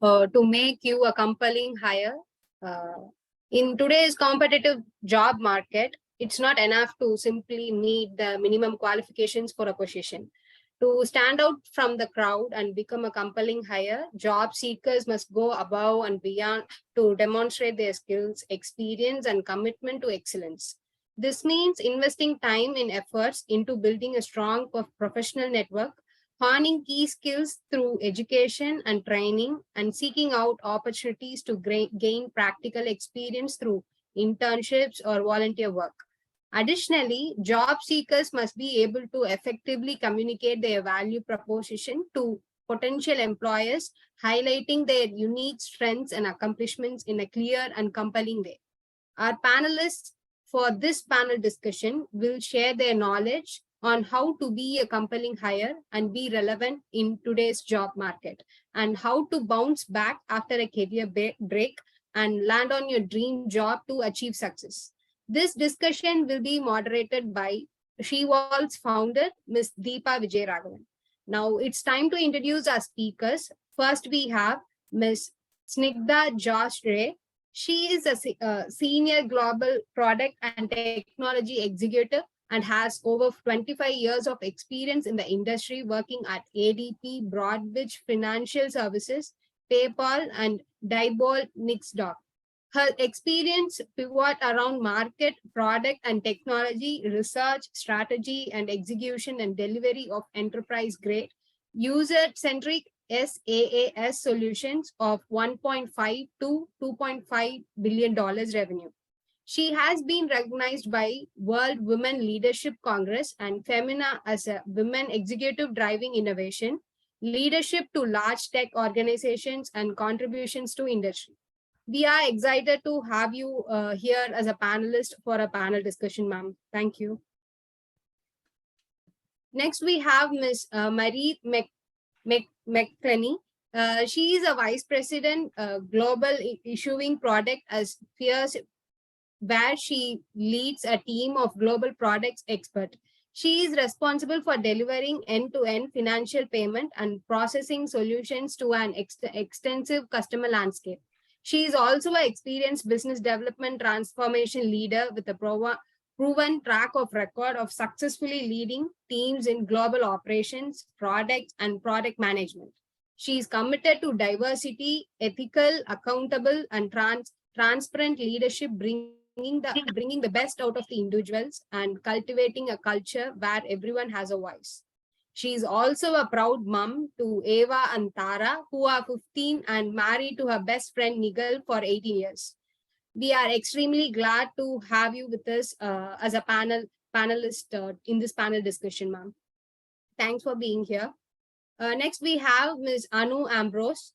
to make you a compelling hire. In today's competitive job market, it's not enough to simply meet the minimum qualifications for a position. To stand out from the crowd and become a compelling hire, job seekers must go above and beyond to demonstrate their skills, experience, and commitment to excellence. This means investing time and efforts into building a strong professional network, honing key skills through education and training, and seeking out opportunities to gain practical experience through internships or volunteer work. Additionally, job seekers must be able to effectively communicate their value proposition to potential employers, highlighting their unique strengths and accomplishments in a clear and compelling way. Our panelists for this panel discussion will share their knowledge on how to be a compelling hire and be relevant in today's job market, and how to bounce back after a career break and land on your dream job to achieve success. This discussion will be moderated by Shewal's founder, Ms. Deepa Vijayaraghavan. Now it's time to introduce our speakers. First, we have Ms. Snigdha Josh Ray. She is a senior global product and technology executive and has over 25 years of experience in the industry working at ADP, Broadridge Financial Services, PayPal, and Diebold Nixdorf. Her experience pivot around market, product, and technology, research, strategy, and execution and delivery of enterprise-grade, user-centric SaaS solutions of $1.5 to $2.5 billion revenue. She has been recognized by World Women Leadership Congress and Femina as a women executive driving innovation, leadership to large tech organizations, and contributions to industry. We are excited to have you here as a panelist for a panel discussion, ma'am. Thank you. Next, we have Ms. Marie McClenny. She is a vice president, global issuing product as Fierce, where she leads a team of global products expert. She is responsible for delivering end-to-end financial payment and processing solutions to an extensive customer landscape. She is also an experienced business development transformation leader with a proven track of record of successfully leading teams in global operations, products, and product management. She is committed to diversity, ethical, accountable, and transparent leadership, bringing the best out of the individuals and cultivating a culture where everyone has a voice. She is also a proud mom to Eva and Tara, who are 15 and married to her best friend Nigel for 18 years. We are extremely glad to have you with us as a panelist in this panel discussion, ma'am. Thanks for being here. Next, we have Ms. Anu Ambrose.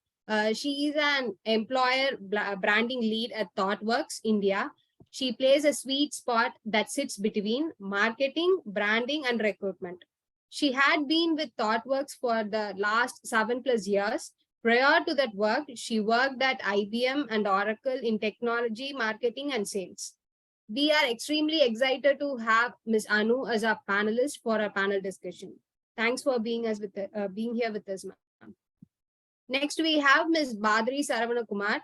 She is an employer branding lead at ThoughtWorks India. She plays a sweet spot that sits between marketing, branding, and recruitment. She had been with ThoughtWorks for the last 7+ years. Prior to that work, she worked at IBM and Oracle in technology, marketing, and sales. We are extremely excited to have Ms. Anu as our panelist for our panel discussion. Thanks for being here with us, ma'am. Next, we have Ms. Badri Saravanakumar.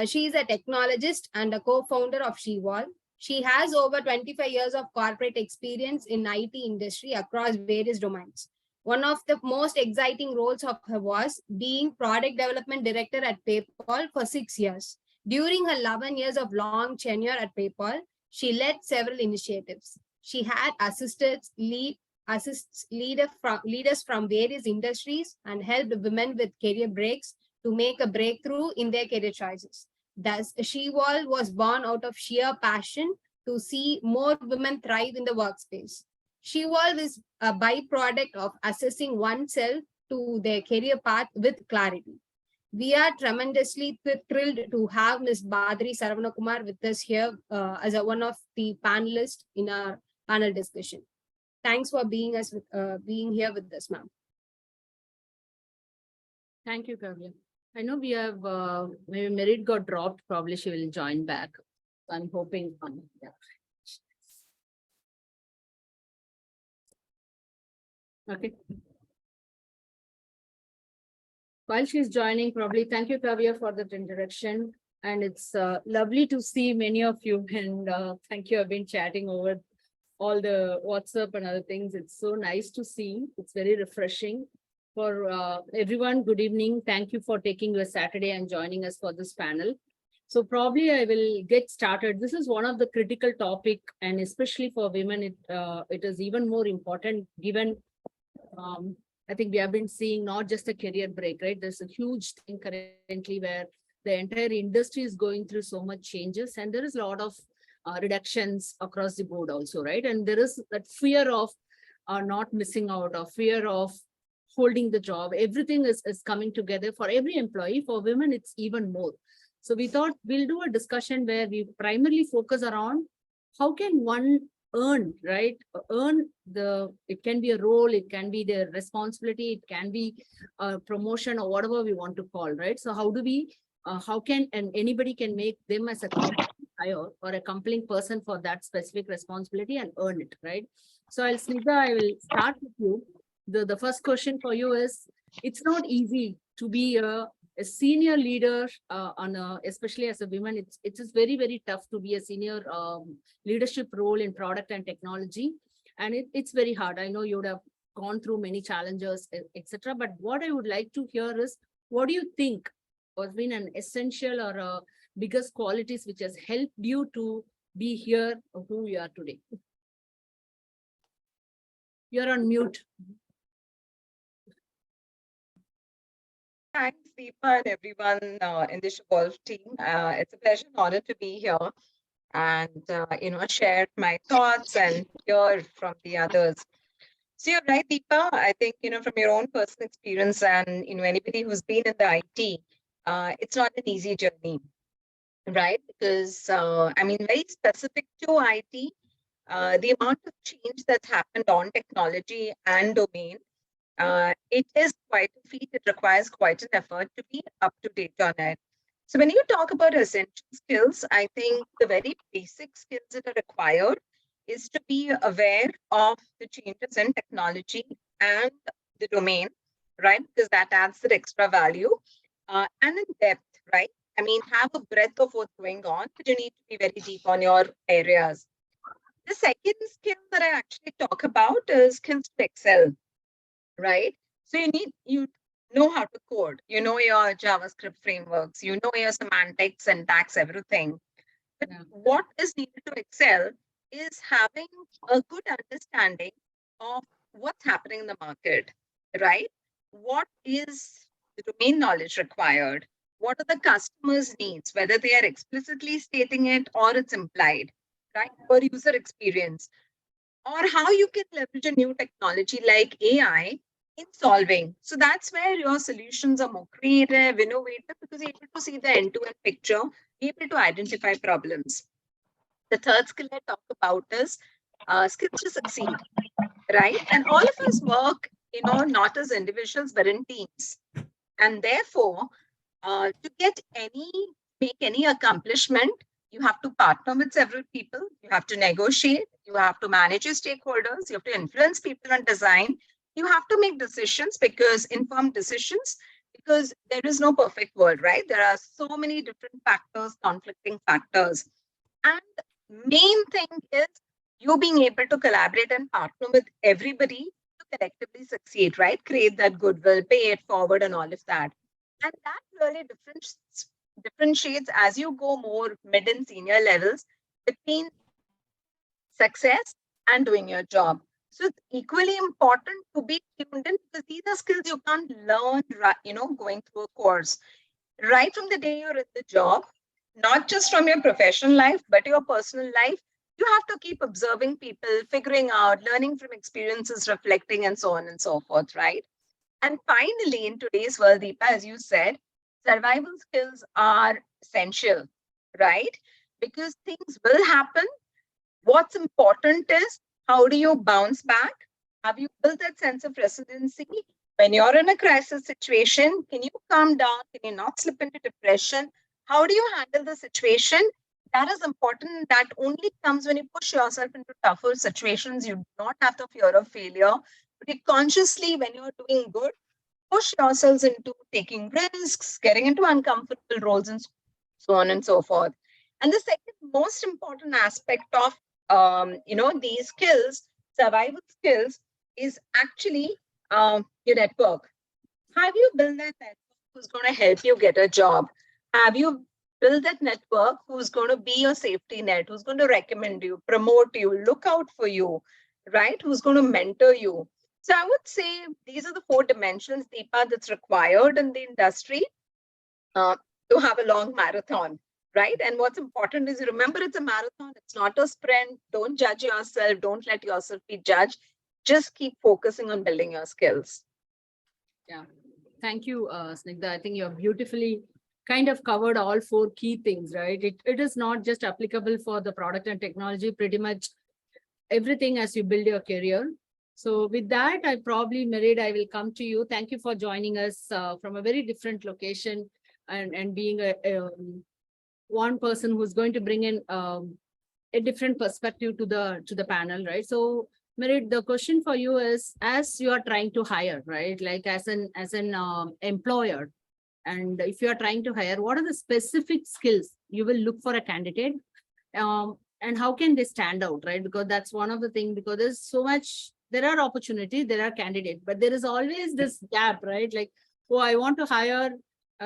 She is a technologist and a co-founder of Shewal. She has over 25 years of corporate experience in IT industry across various domains. One of the most exciting roles of her was being product development director at PayPal for 6 years. During her 11 years of long tenure at PayPal, she led several initiatives. She had leaders from various industries and helped women with career breaks to make a breakthrough in their career choices. Thus, Shewal was born out of sheer passion to see more women thrive in the workspace. Shewal is a byproduct of assessing oneself to their career path with clarity. We are tremendously thrilled to have Ms. Badri Saravanakumar with us here as one of the panelists in our panel discussion. Thanks for being here with us, ma'am. Thank you, Kavya. I know we have, maybe Merit got dropped, probably she will join back. So I'm hoping, yeah. Okay. While she's joining, probably thank you, Kavya, for that introduction. And it's lovely to see many of you. And thank you. I've been chatting over all the WhatsApp and other things. It's so nice to see. It's very refreshing. For everyone, good evening. Thank you for taking your Saturday and joining us for this panel. So probably I will get started. This is one of the critical topic, and especially for women, it is even more important given I think we have been seeing not just a career break, right? There's a huge thing currently where the entire industry is going through so much changes, and there is a lot of reductions across the board also, right? And there is that fear of not missing out, or fear of holding the job. Everything is coming together for every employee. For women, it's even more. So we thought we'll do a discussion where we primarily focus around how can one earn, right? It can be a role, it can be the responsibility, it can be a promotion or whatever we want to call, right? So how can, and anybody can make them as a hire or a compelling person for that specific responsibility and earn it, right? So Snigdha, I will start with you. The first question for you is, it's not easy to be a senior leader especially as a woman. It's just very, very tough to be a senior leadership role in product and technology. And it's very hard. I know you would have gone through many challenges, etc. But what I would like to hear is, what do you think has been an essential or biggest qualities which has helped you to be here who you are today? You're on mute. Thanks, Deepa, and everyone in the Evolve team. It's a pleasure and honor to be here and share my thoughts and hear from the others. So you're right, Deepa. I think from your own personal experience and anybody who's been in the IT, it's not an easy journey, right? Because very specific to IT, the amount of change that's happened on technology and domain, it is quite a feat. It requires quite an effort to be up to date on it. So when you talk about essential skills, I think the very basic skills that are required is to be aware of the changes in technology and the domain, right? Because that adds that extra value. And in depth, right? Have a breadth of what's going on, but you need to be very deep on your areas. The second skill that I actually talk about is skills to excel, right? So you know how to code, you know your JavaScript frameworks, you know your semantics, syntax, everything. But what is needed to excel is having a good understanding of what's happening in the market, right? What is the domain knowledge required? What are the customers' needs, whether they are explicitly stating it or it's implied, right? Or user experience, or how you can leverage a new technology like AI in solving. So that's where your solutions are more creative, innovative, because you're able to see the end-to-end picture, able to identify problems. The third skill I talk about is skills to succeed, right? And all of us work, not as individuals, but in teams. And therefore, make any accomplishment, you have to partner with several people, you have to negotiate, you have to manage your stakeholders, you have to influence people on design, you have to make decisions, because informed decisions, because there is no perfect world, right? There are so many different factors, conflicting factors. And main thing is you being able to collaborate and partner with everybody to collectively succeed, right? Create that goodwill, pay it forward, and all of that. And that really differentiates as you go more mid and senior levels between success and doing your job. So it's equally important to be tuned in, because these are skills you can't learn, going through a course. Right from the day you're in the job, not just from your professional life, but your personal life, you have to keep observing people, figuring out, learning from experiences, reflecting, and so on and so forth, right? And finally, in today's world, Deepa, as you said, survival skills are essential, right? Because things will happen. What's important is, how do you bounce back? Have you built that sense of resiliency? When you're in a crisis situation, can you calm down? Can you not slip into depression? How do you handle the situation? That is important. That only comes when you push yourself into tougher situations. You do not have the fear of failure, but you consciously, when you're doing good, push yourselves into taking risks, getting into uncomfortable roles, and so on and so forth. And the second most important aspect of these skills, survival skills, is actually your network. Have you built that network who's going to help you get a job? Have you built that network who's going to be your safety net, who's going to recommend you, promote you, look out for you, right? Who's going to mentor you? So I would say these are the four dimensions, Deepa, that's required in the industry uh, to have a long marathon, right? And what's important is remember it's a marathon, it's not a sprint. Don't judge yourself, don't let yourself be judged. Just keep focusing on building your skills. Yeah. Thank you, Snigdha. I think you have beautifully kind of covered all four key things, right? It is not just applicable for the product and technology, pretty much everything as you build your career. So with that, I probably, Merid, I will come to you. Thank you for joining us from a very different location and being one person who's going to bring in a different perspective to the panel, right? So Merit, the question for you is, as you are trying to hire, right? Like as an employer, and if you are trying to hire, what are the specific skills you will look for a candidate? And how can they stand out, right? Because that's one of the things, because there's so much, there are opportunities, there are candidates, but there is always this gap, right? Like, oh, I want to hire,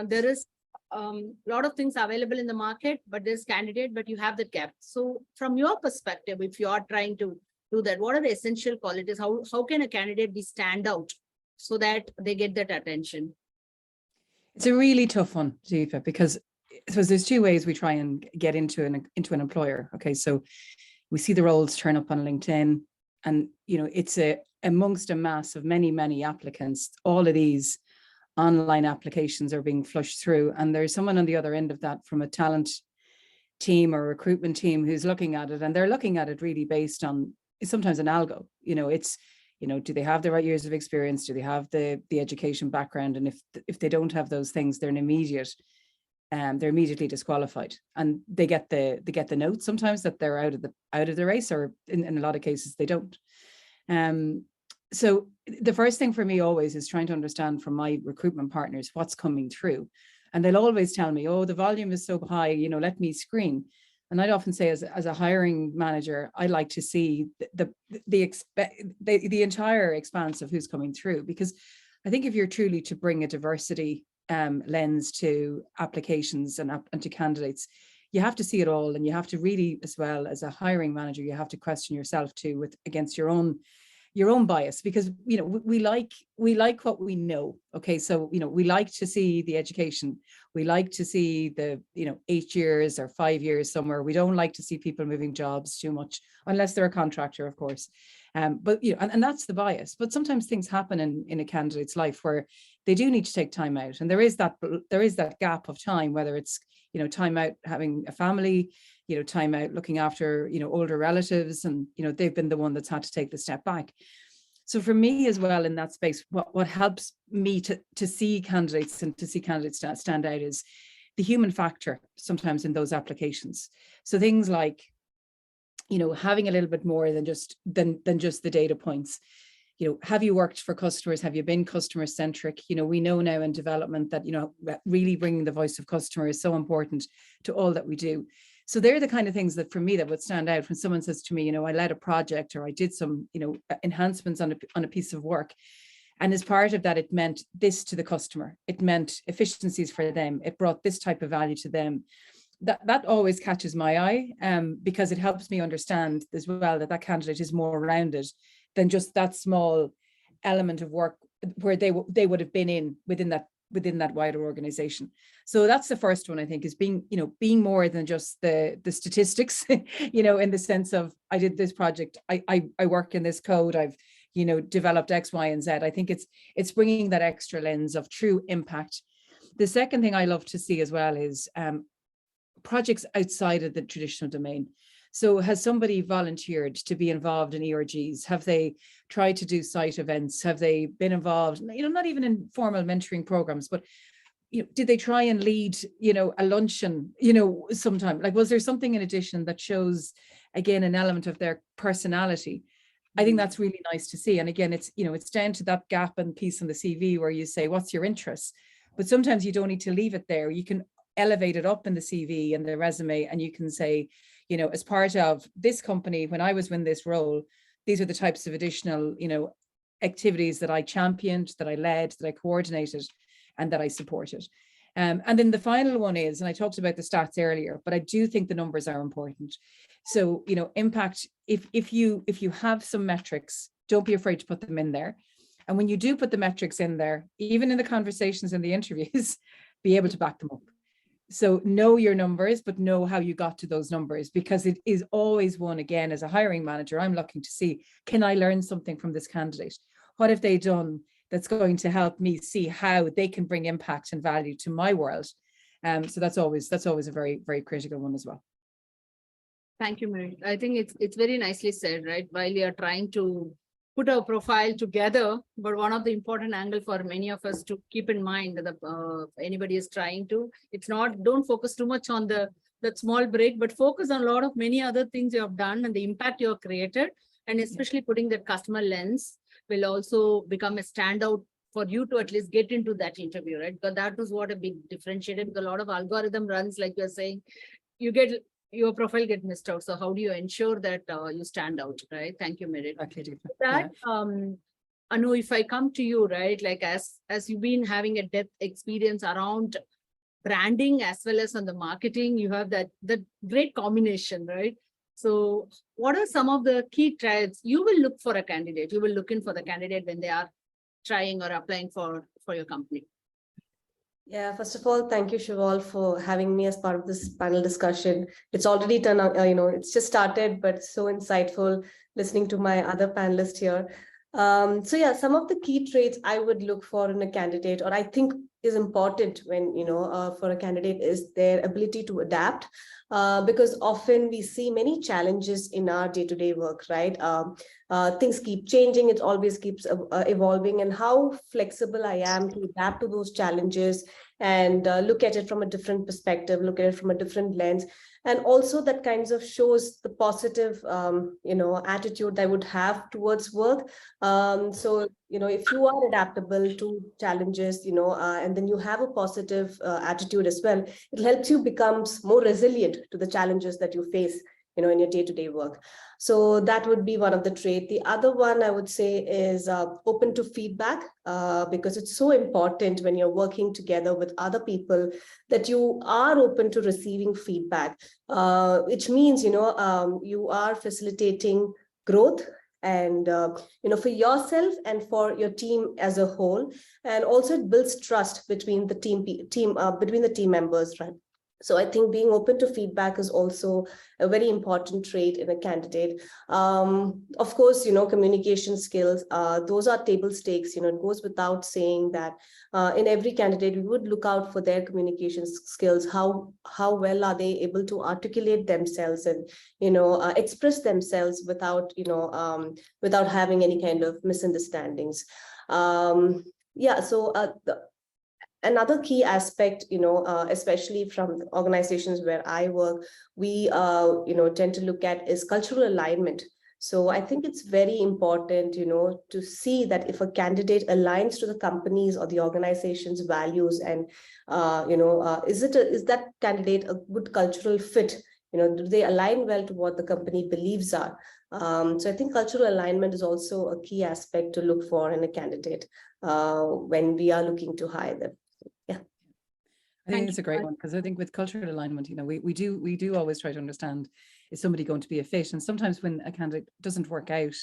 there is a lot of things available in the market, but there's candidate, but you have the gap. So from your perspective, if you are trying to do that, what are the essential qualities? How can a candidate be stand out so that they get that attention? It's a really tough one, Deepa, because I suppose there's two ways we try and get into an employer. Okay, so we see the roles turn up on LinkedIn, and it's amongst a mass of many applicants. All of these online applications are being flushed through, and there's someone on the other end of that from a talent team or recruitment team who's looking at it, and they're looking at it really based on sometimes an algo. It's do they have the right years of experience? Do they have the education background? And if they don't have those things, they're immediately disqualified, and they get the note sometimes that they're out of the race, or in a lot of cases they don't. So the first thing for me always is trying to understand from my recruitment partners what's coming through, and they'll always tell me, oh, the volume is so high, let me screen. And I'd often say, as a hiring manager, I like to see the entire expanse of who's coming through, because I think if you're truly to bring a diversity lens to applications and to candidates, you have to see it all, and you have to really, as well as a hiring manager, you have to question yourself too against your own bias, because we like what we know. Okay, so we like to see the education, we like to see the 8 years or 5 years somewhere. We don't like to see people moving jobs too much, unless they're a contractor, of course. But and that's the bias. But sometimes things happen in a candidate's life where they do need to take time out, and there is that gap of time, whether it's time out having a family, time out looking after older relatives, and they've been the one that's had to take the step back. So for me as well, in that space, what helps me to see candidates and to see candidates stand out is the human factor sometimes in those applications. So things like having a little bit more than just the data points. Have you worked for customers? Have you been customer centric? We know now in development that really bringing the voice of customer is so important to all that we do. So they're the kind of things that for me that would stand out when someone says to me, I led a project, or I did some enhancements on a piece of work, and as part of that, it meant this to the customer. It meant efficiencies for them. It brought this type of value to them. That always catches my eye, because it helps me understand as well that candidate is more rounded than just that small element of work where they would have been within that wider organization. So that's the first one, I think, is being more than just the statistics, in the sense of, I did this project, I work in this code, I've developed X, Y, and Z. I think it's bringing that extra lens of true impact. The second thing I love to see as well is projects outside of the traditional domain. So has somebody volunteered to be involved in ERGs? Have they tried to do site events? Have they been involved, not even in formal mentoring programs, but did they try and lead, a luncheon, sometime? Like, was there something in addition that shows, again, an element of their personality? I think that's really nice to see. And again, it's, you know, it's down to that gap and piece on the CV where you say, what's your interests? But sometimes you don't need to leave it there. You can elevate it up in the CV and the resume, and you can say, you know, as part of this company, when I was in this role, these are the types of additional, you know, activities that I championed, that I led, that I coordinated, and that I supported. And then the final one is, and I talked about the stats earlier, but I do think the numbers are important. So, you know, impact, if you have some metrics, don't be afraid to put them in there. And when you do put the metrics in there, even in the conversations and the interviews, be able to back them up. So know your numbers, but know how you got to those numbers, because it is always one, again, as a hiring manager, I'm looking to see, can I learn something from this candidate? What have they done that's going to help me see how they can bring impact and value to my world? So that's always a very, very critical one as well. Thank you, Mary. I think it's very nicely said, right? While we are trying to put our profile together, but one of the important angle for many of us to keep in mind that anybody is trying to, it's not, don't focus too much on that small break, but focus on a lot of many other things you have done and the impact you have created, and especially putting that customer lens will also become a standout for you to at least get into that interview, right? Because that was what a big differentiator, because a lot of algorithm runs, like you're saying, your profile get missed out. So how do you ensure that you stand out, right? Thank you, Merit. Exactly. That, Anu, if I come to you, right, like as you've been having a depth experience around branding as well as on the marketing, you have that great combination, right? So what are some of the key traits you will look for a candidate? You will look in for the candidate when they are trying or applying for your company. Yeah, first of all, thank you, Shival, for having me as part of this panel discussion. It's already turned out, it's just started, but so insightful listening to my other panelists here. So yeah, some of the key traits I would look for in a candidate, or I think is important when, for a candidate, is their ability to adapt. Because often we see many challenges in our day-to-day work, right? Things keep changing, it always keeps evolving, and how flexible I am to adapt to those challenges and look at it from a different perspective, look at it from a different lens. And also that kinds of shows the positive, attitude I would have towards work. So, if you are adaptable to challenges, and then you have a positive attitude as well, it helps you become more resilient to the challenges that you face, in your day-to-day work. So that would be one of the traits. The other one I would say is open to feedback, because it's so important when you're working together with other people that you are open to receiving feedback, which means, you are facilitating growth and, for yourself and for your team as a whole. And also it builds trust between the team members, right? So I think being open to feedback is also a very important trait in a candidate. Of course, communication skills, those are table stakes. It goes without saying that in every candidate, we would look out for their communication skills. How well are they able to articulate themselves and, express themselves without, without having any kind of misunderstandings. Another key aspect, especially from organizations where I work, we, tend to look at is cultural alignment. So I think it's very important, to see that if a candidate aligns to the company's or the organization's values, and, is that candidate a good cultural fit? Do they align well to what the company believes are? So I think cultural alignment is also a key aspect to look for in a candidate when we are looking to hire them. I think it's a great one, because I think with cultural alignment, we do always try to understand, is somebody going to be a fit? And sometimes when a candidate doesn't work out,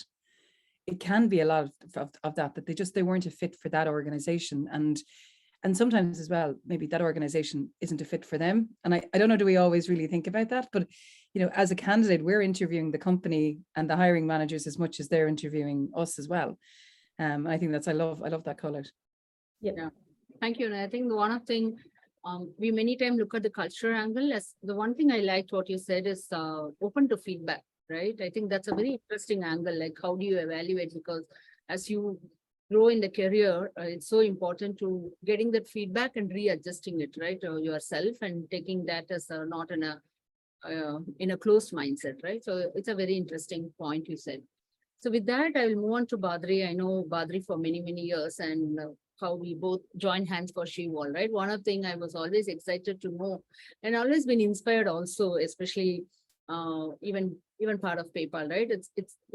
it can be a lot of that they weren't a fit for that organization. And sometimes as well, maybe that organization isn't a fit for them. And I don't know, do we always really think about that? But, as a candidate, we're interviewing the company and the hiring managers as much as they're interviewing us as well. I think I love that call out. Yeah. Thank you. And I think the one thing, we many times look at the cultural angle. As the one thing I liked what you said is open to feedback, right? I think that's a very interesting angle. Like, how do you evaluate? Because as you grow in the career, it's so important to getting that feedback and readjusting it, right? Yourself, and taking that as not in a closed mindset, right? So it's a very interesting point you said. So with that, I will move on to Badri. I know Badri for many, many years and how we both joined hands for SheWall, right? One of the things I was always excited to know and always been inspired also, especially even part of PayPal, right?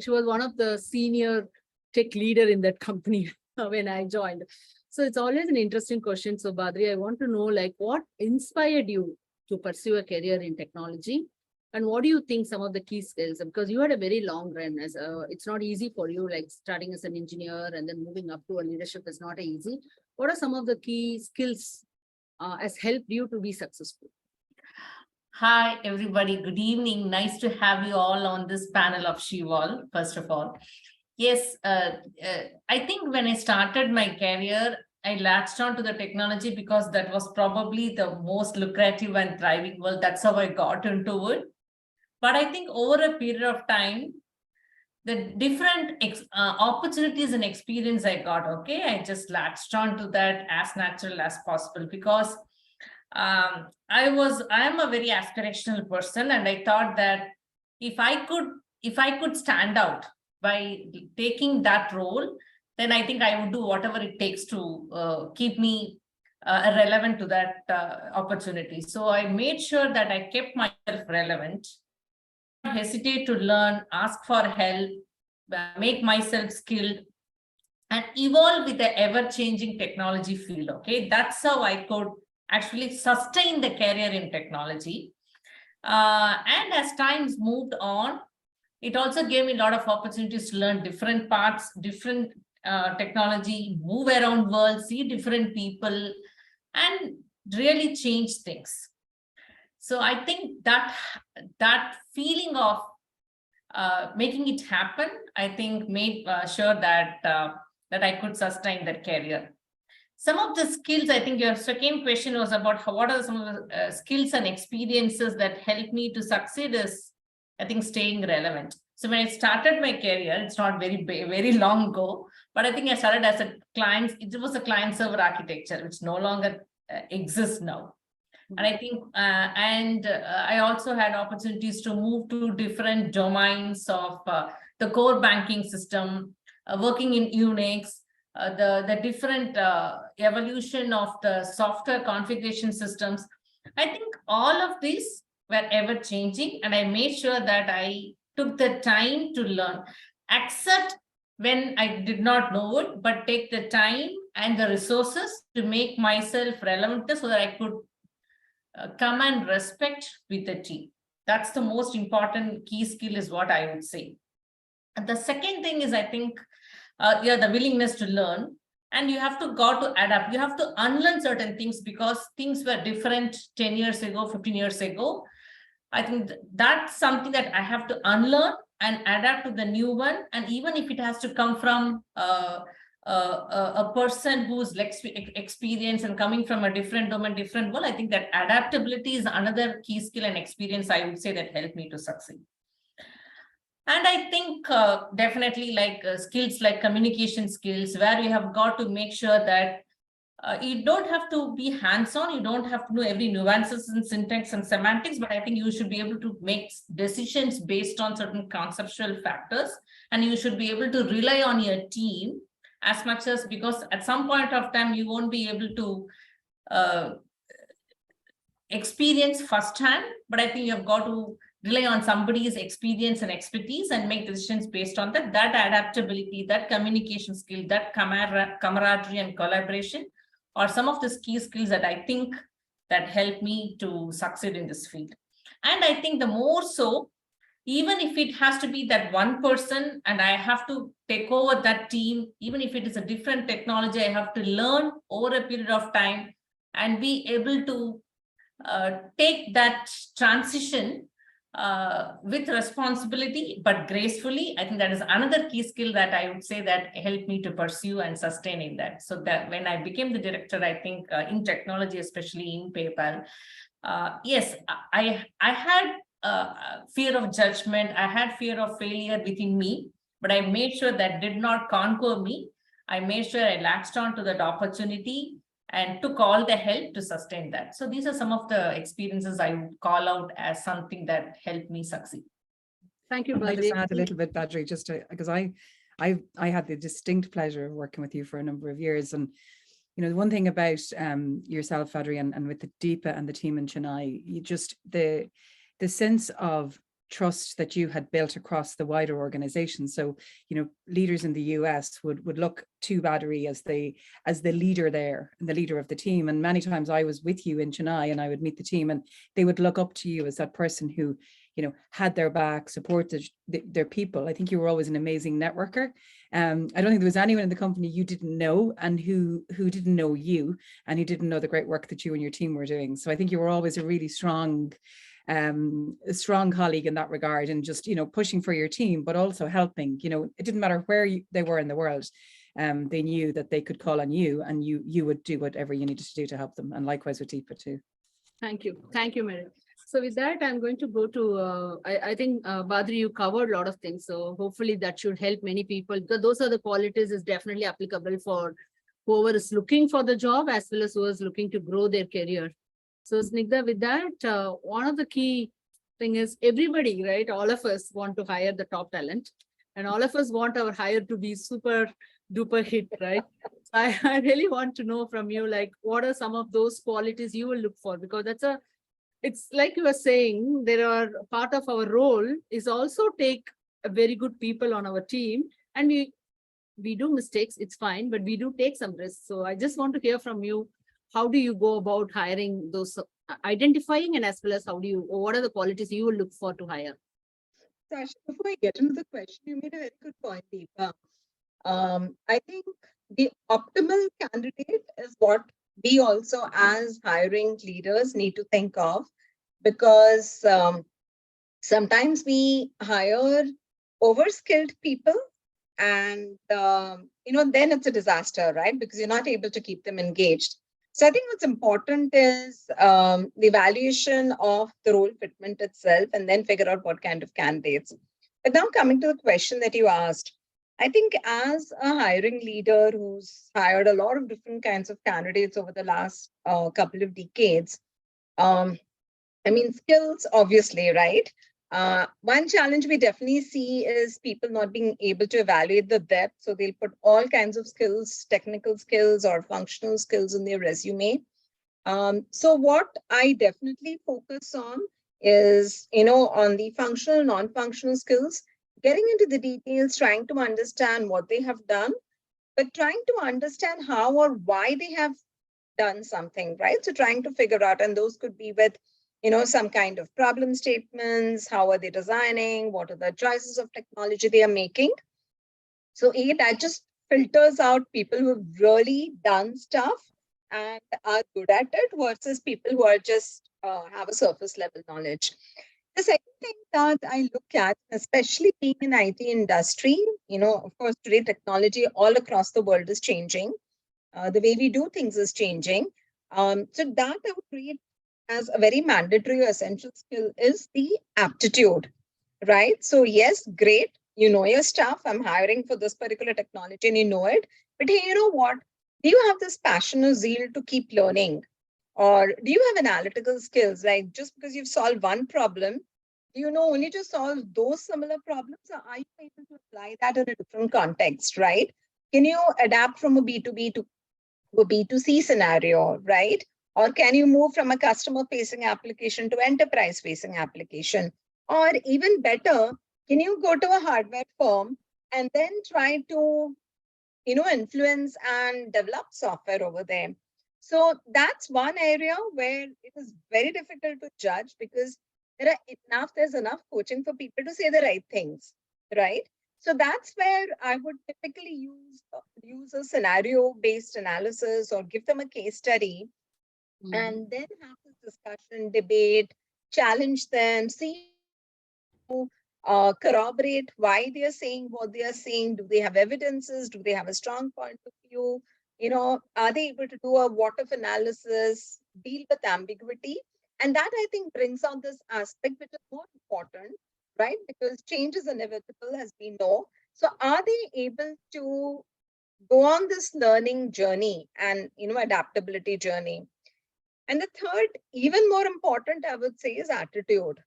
She was one of the senior tech leader in that company when I joined. So it's always an interesting question. So Badri, I want to know like what inspired you to pursue a career in technology? And what do you think some of the key skills? Because you had a very long run as it's not easy for you, like starting as an engineer and then moving up to a leadership is not easy. What are some of the key skills has helped you to be successful? Hi, everybody. Good evening. Nice to have you all on this panel of SheWall, first of all. Yes, I think when I started my career, I latched on to the technology because that was probably the most lucrative and thriving world. That's how I got into it. But I think over a period of time, the different opportunities and experience I got, okay, I just latched on to that as natural as possible because I am a very aspirational person, and I thought that if I could stand out by taking that role, then I think I would do whatever it takes to keep me relevant to that opportunity. So I made sure that I kept myself relevant, hesitate to learn, ask for help, make myself skilled, and evolve with the ever-changing technology field. Okay, that's how I could actually sustain the career in technology. And as times moved on, it also gave me a lot of opportunities to learn different parts, different technology, move around world, see different people, and really change things. So I think that feeling of making it happen, I think made sure that that I could sustain that career. Some of the skills, I think your second question was about what are some of the skills and experiences that help me to succeed is, I think, staying relevant. So when I started my career, it's not very long ago, but I think I started as a client. It was a client server architecture, which no longer exists now. And I think, I also had opportunities to move to different domains of the core banking system, working in Unix, the different evolution of the software configuration systems. I think all of these were ever changing, and I made sure that I took the time to learn, accept when I did not know it, but take the time and the resources to make myself relevant so that I could command respect with the team. That's the most important key skill is what I would say. And the second thing is, I think, the willingness to learn, and you have to go to adapt. You have to unlearn certain things because things were different 10 years ago, 15 years ago. I think that's something that I have to unlearn and adapt to the new one. And even if it has to come from a person who's experienced and coming from a different domain, different world, I think that adaptability is another key skill and experience I would say that helped me to succeed. And I think definitely like skills like communication skills, where you have got to make sure that you don't have to be hands-on, you don't have to know every nuances in syntax and semantics, but I think you should be able to make decisions based on certain conceptual factors, and you should be able to rely on your team as much as, because at some point of time you won't be able to experience firsthand, but I think you've got to rely on somebody's experience and expertise and make decisions based on that adaptability, that communication skill, that camaraderie and collaboration are some of the key skills that I think that help me to succeed in this field. And I think the more so, even if it has to be that one person and I have to take over that team, even if it is a different technology, I have to learn over a period of time and be able to take that transition with responsibility, but gracefully. I think that is another key skill that I would say that helped me to pursue and sustain in that. So that when I became the director, I think in technology, especially in PayPal, yes, I had fear of judgment. I had fear of failure within me, but I made sure that did not conquer me. I made sure I latched on to that opportunity and took all the help to sustain that. So these are some of the experiences I would call out as something that helped me succeed. Thank you, Can I just add a Badri. little bit, Badri, because I had the distinct pleasure of working with you for a number of years. And, you know, the one thing about yourself, Badri, and with the Deepa and the team in Chennai, you just, the sense of trust that you had built across the wider organization. So, you know, leaders in the US would look to Badri as the leader there and the leader of the team. And many times I was with you in Chennai and I would meet the team and they would look up to you as that person who, you know, had their back, supported their people. I think you were always an amazing networker. I don't think there was anyone in the company you didn't know and who didn't know you and who didn't know the great work that you and your team were doing. So I think you were always a really strong colleague in that regard, and just, you know, pushing for your team, but also helping. You know, it didn't matter where they were in the world. They knew that they could call on you and you would do whatever you needed to do to help them. And likewise with Deepa too. Thank you. Thank you, Mary. So with that, I'm going to go to, I think, Badri, you covered a lot of things. So hopefully that should help many people, because those are the qualities is definitely applicable for whoever is looking for the job as well as who is looking to grow their career. So Snigdha, with that, one of the key thing is everybody, right? All of us want to hire the top talent and all of us want our hire to be super duper hit, right? So I really want to know from you, like, what are some of those qualities you will look for? Because it's like you were saying, there are part of our role is also take a very good people on our team, and we do mistakes, it's fine, but we do take some risks. So I just want to hear from you, how do you go about hiring those, identifying, and as well as what are the qualities you will look for to hire? Sasha, before I get into the question, you made a very good point, Deepa. I think the optimal candidate is what we also as hiring leaders need to think of, because sometimes we hire overskilled people and then it's a disaster, right? Because you're not able to keep them engaged. So I think what's important is the evaluation of the role fitment itself and then figure out what kind of candidates. But now coming to the question that you asked, I think as a hiring leader who's hired a lot of different kinds of candidates over the last couple of decades, skills, obviously, right? One challenge we definitely see is people not being able to evaluate the depth. So they'll put all kinds of skills, technical skills or functional skills in their resume. So what I definitely focus on is, on the functional, non-functional skills, getting into the details, trying to understand what they have done, but trying to understand how or why they have done something, right? So trying to figure out, and those could be with, some kind of problem statements, how are they designing, what are the choices of technology they are making. So that just filters out people who've really done stuff and are good at it versus people who are just have a surface level knowledge. The second thing that I look at, especially being in IT industry, of course, today technology all across the world is changing. The way we do things is changing. So that I would create as a very mandatory or essential skill is the aptitude, right? So yes, great. You know your stuff. I'm hiring for this particular technology and you know it. But hey, you know what? Do you have this passion or zeal to keep learning? Or do you have analytical skills? Like just because you've solved one problem, do you know only to solve those similar problems? Or are you able to apply that in a different context, right? Can you adapt from a B2B to a B2C scenario, right? Or can you move from a customer facing application to enterprise facing application? Or even better, can you go to a hardware firm and then try to, influence and develop software over there? So that's one area where it is very difficult to judge because there's enough coaching for people to say the right things, right? So that's where I would typically use a scenario-based analysis or give them a case study and then have this discussion, debate, challenge them, see, corroborate why they are saying what they are saying. Do they have evidences? Do they have a strong point of view? Are they able to do a what if analysis, deal with ambiguity? And that I think brings out this aspect which is more important, right? Because change is inevitable, as we know. So are they able to go on this learning journey and, adaptability journey? And the third, even more important, I would say, is attitude.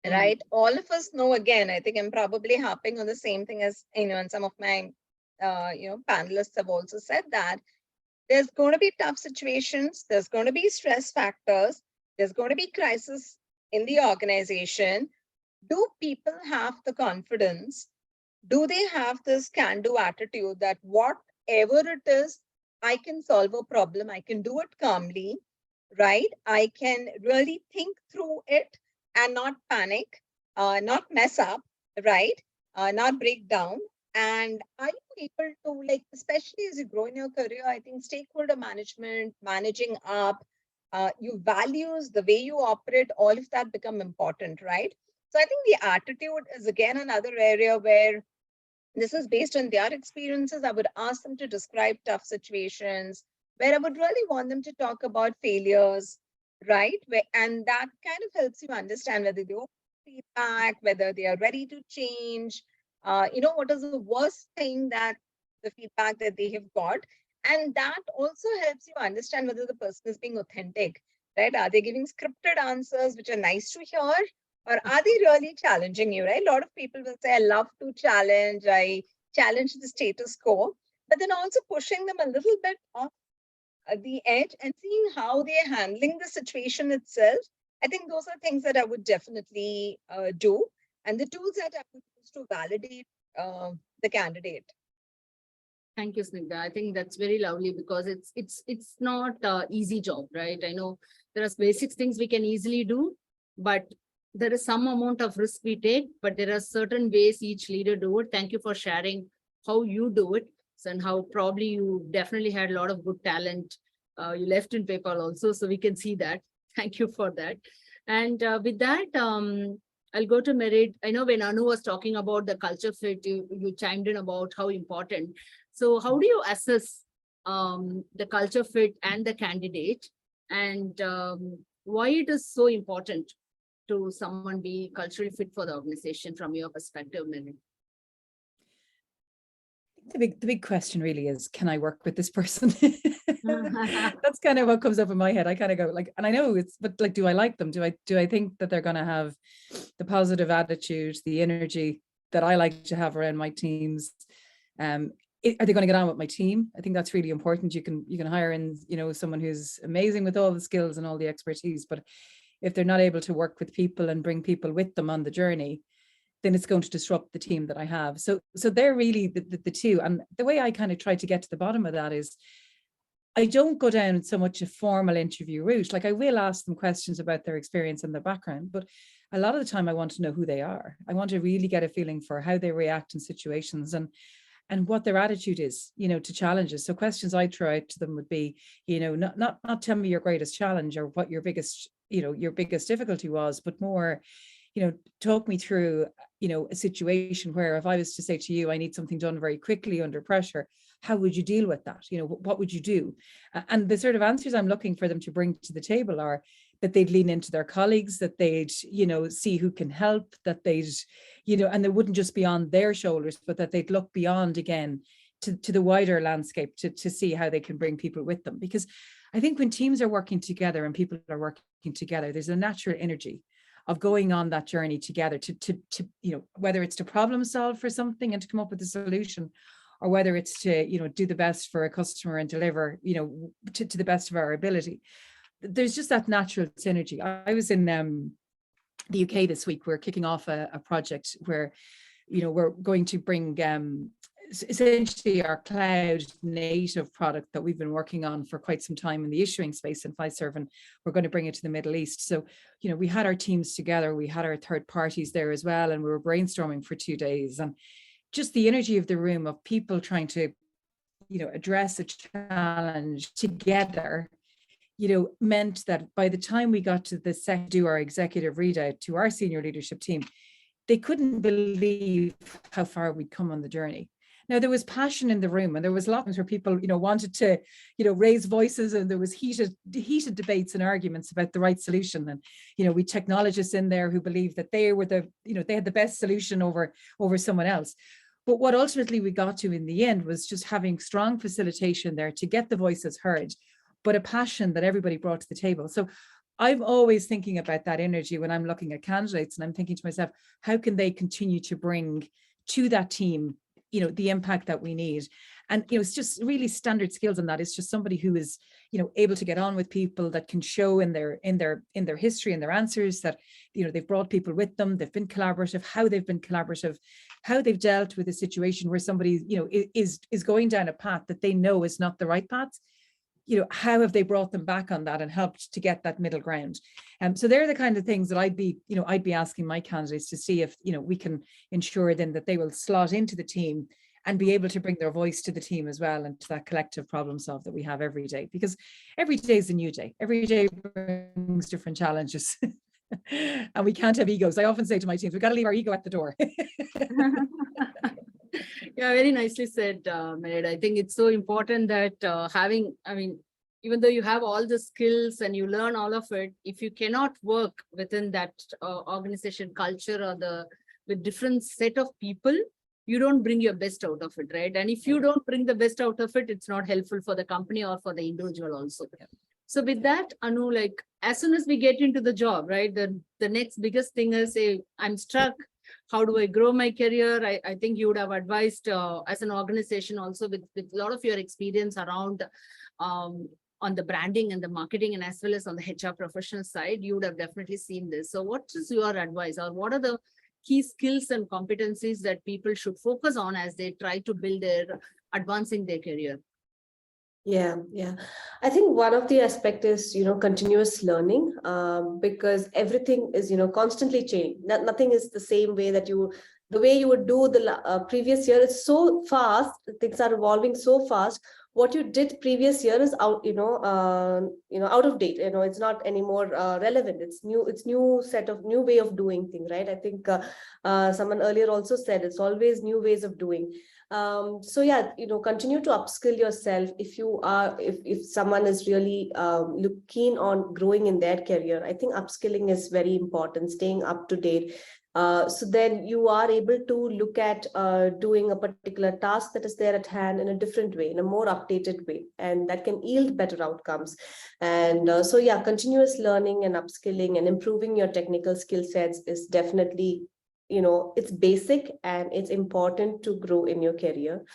right? All of us know, again, I think I'm probably harping on the same thing as, and some of my, panelists have also said that there's going to be tough situations, there's going to be stress factors, there's going to be crisis in the organization. Do people have the confidence? Do they have this can-do attitude that whatever it is, I can solve a problem, I can do it calmly, right? I can really think through it and not panic, not mess up, right? Not break down. And are you able to, like, especially as you grow in your career, I think stakeholder management, managing up, your values, the way you operate, all of that become important, right? So I think the attitude is again another area where this is based on their experiences. I would ask them to describe tough situations where I would really want them to talk about failures, right? And that kind of helps you understand whether they open feedback, whether they are ready to change, what is the worst thing that the feedback that they have got. And that also helps you understand whether the person is being authentic, right? Are they giving scripted answers, which are nice to hear? Or are they really challenging you, right? A lot of people will say, I love to challenge, I challenge the status quo, but then also pushing them a little bit off the edge and seeing how they're handling the situation itself. I think those are things that I would definitely do. And the tools that I would use to validate the candidate. Thank you, Snigdha. I think that's very lovely because it's not an easy job, right? I know there are basic things we can easily do, but there is some amount of risk we take, but there are certain ways each leader do it. Thank you for sharing how you do it and how probably you definitely had a lot of good talent. You left in PayPal also, so we can see that. Thank you for that. And with that, I'll go to Merit. I know when Anu was talking about the culture fit, you chimed in about how important. So how do you assess the culture fit and the candidate, and why it is so important to someone be culturally fit for the organization from your perspective, Merit? The big question really is, can I work with this person? That's kind of what comes up in my head. I kind of go like, and I know it's, but like, do I like them? Do I think that they're going to have the positive attitude, the energy that I like to have around my teams? Are they going to get on with my team? I think that's really important. You can hire in, someone who's amazing with all the skills and all the expertise, but if they're not able to work with people and bring people with them on the journey, then it's going to disrupt the team that I have. So they're really the two. And the way I kind of try to get to the bottom of that is, I don't go down so much a formal interview route. Like, I will ask them questions about their experience and their background, but a lot of the time I want to know who they are. I want to really get a feeling for how they react in situations and what their attitude is, to challenges. So questions I throw out to them would be, not tell me your greatest challenge or what your biggest difficulty was, but more, talk me through, a situation where if I was to say to you, I need something done very quickly under pressure, how would you deal with that? What would you do? And the sort of answers I'm looking for them to bring to the table are that they'd lean into their colleagues, that they'd, see who can help, that they'd, and they wouldn't just be on their shoulders, but that they'd look beyond again to the wider landscape to see how they can bring people with them. Because I think when teams are working together and people are working together, there's a natural energy of going on that journey together to whether it's to problem solve for something and to come up with a solution, or whether it's to, do the best for a customer and deliver, to the best of our ability. There's just that natural synergy. I was in the UK this week. We're kicking off a project where, we're going to bring essentially our cloud native product that we've been working on for quite some time in the issuing space in Fiserv, and we're going to bring it to the Middle East. So, we had our teams together, we had our third parties there as well, and we were brainstorming for 2 days, and just the energy of the room of people trying to, address a challenge together, meant that by the time we got to the do our executive readout to our senior leadership team, they couldn't believe how far we'd come on the journey. Now, there was passion in the room, and there was lots where people, wanted to, raise voices, and there was heated debates and arguments about the right solution. And, we technologists in there who believed that they were they had the best solution over someone else. But what ultimately we got to in the end was just having strong facilitation there to get the voices heard, but a passion that everybody brought to the table. So I'm always thinking about that energy when I'm looking at candidates, and I'm thinking to myself, how can they continue to bring to that team, the impact that we need? And, it's just really standard skills in that. It's just somebody who is, able to get on with people, that can show in their history and their answers that, they've brought people with them, they've been collaborative, how they've been collaborative, how they've dealt with a situation where somebody, is going down a path that they know is not the right path. How have they brought them back on that and helped to get that middle ground? So they're the kind of things that I'd be asking my candidates to see if, we can ensure then that they will slot into the team and be able to bring their voice to the team as well, and to that collective problem solve that we have every day, because every day is a new day. Every day brings different challenges. And we can't have egos. I often say to my teams, we've got to leave our ego at the door. Yeah, very nicely said, Mered. I think it's so important that even though you have all the skills and you learn all of it, if you cannot work within that organization culture or with different set of people, you don't bring your best out of it, right? And if you don't bring the best out of it, it's not helpful for the company or for the individual also. Yeah. So with that, Anu, like as soon as we get into the job, right, the next biggest thing is, say, I'm stuck. How do I grow my career? I think you would have advised as an organization also with a lot of your experience around on the branding and the marketing, and as well as on the HR professional side, you would have definitely seen this. So what is your advice, or what are the key skills and competencies that people should focus on as they try to build advancing their career? Yeah. I think one of the aspect is, continuous learning, because everything is, constantly changing. Nothing is the same way that the way you would do the previous year. It's so fast. Things are evolving so fast. What you did previous year is out, out of date. It's not anymore relevant. It's new way of doing things, right? I think someone earlier also said it's always new ways of doing. So yeah, continue to upskill yourself. If someone is really keen on growing in their career, I think upskilling is very important, staying up to date. So then you are able to look at doing a particular task that is there at hand in a different way, in a more updated way, and that can yield better outcomes. And so yeah, continuous learning and upskilling and improving your technical skill sets is definitely, it's basic and it's important to grow in your career.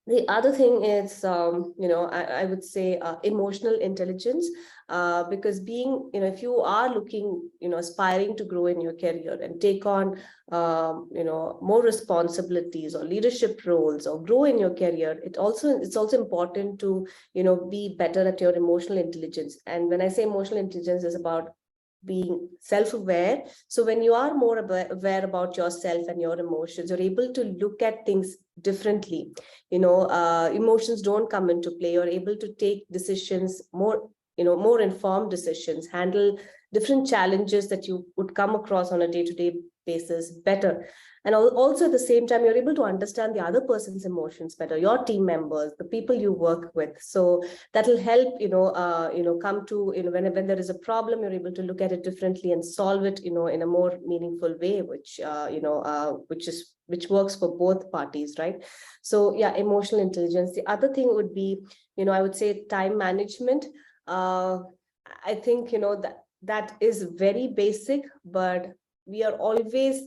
The other thing is, I would say emotional intelligence, because if you are looking, aspiring to grow in your career and take on, more responsibilities or leadership roles or grow in your career, it's also important to, be better at your emotional intelligence. And when I say emotional intelligence, is about being self-aware. So when you are more aware about yourself and your emotions, you're able to look at things differently. Emotions don't come into play. You're able to take decisions more informed decisions, handle different challenges that you would come across on a day-to-day basis better. And also at the same time, you're able to understand the other person's emotions better, your team members, the people you work with. So that will help, come to, when there is a problem, you're able to look at it differently and solve it, in a more meaningful way, which works for both parties, right? So yeah, emotional intelligence. The other thing would be, I would say time management. I think, that is very basic, but we are always,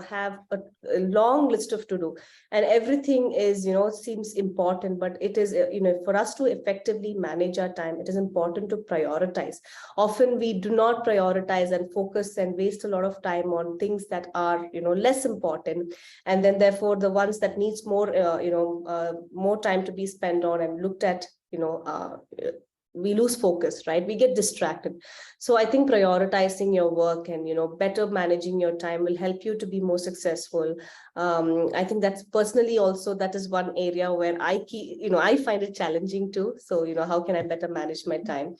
have a long list of to do, and everything is, seems important, but it is, for us to effectively manage our time, it is important to prioritize. Often we do not prioritize and focus and waste a lot of time on things that are, less important. And then therefore the ones that needs more, more time to be spent on and looked at, we lose focus, right? We get distracted. So I think prioritizing your work and, better managing your time will help you to be more successful. I think that's personally also, that is one area where I find it challenging too. So, how can I better manage my time?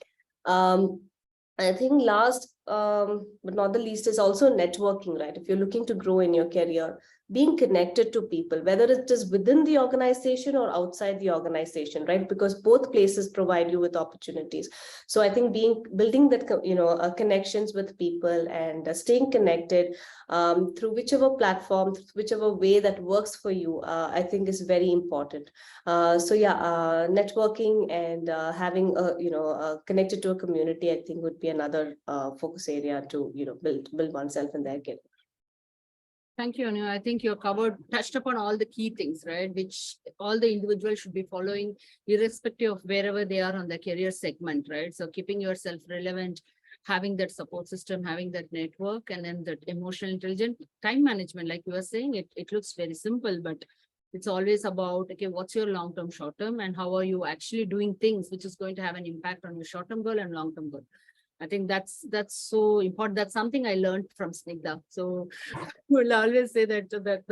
I think last but not the least, is also networking, right? If you're looking to grow in your career, being connected to people, whether it is within the organization or outside the organization, right? Because both places provide you with opportunities. So I think building that, connections with people and staying connected through whichever platform, whichever way that works for you, I think is very important. Networking and having connected to a community, I think would be another focus area to build oneself in their career. Thank you, Anu. I think you touched upon all the key things, right? Which all the individuals should be following, irrespective of wherever they are on the career segment, right? So keeping yourself relevant, having that support system, having that network, and then that emotional intelligence, time management, like you were saying, it looks very simple, but it's always about, okay, what's your long-term, short-term, and how are you actually doing things which is going to have an impact on your short-term goal and long-term goal. I think that's so important. That's something I learned from Snigdha. So we'll always say that the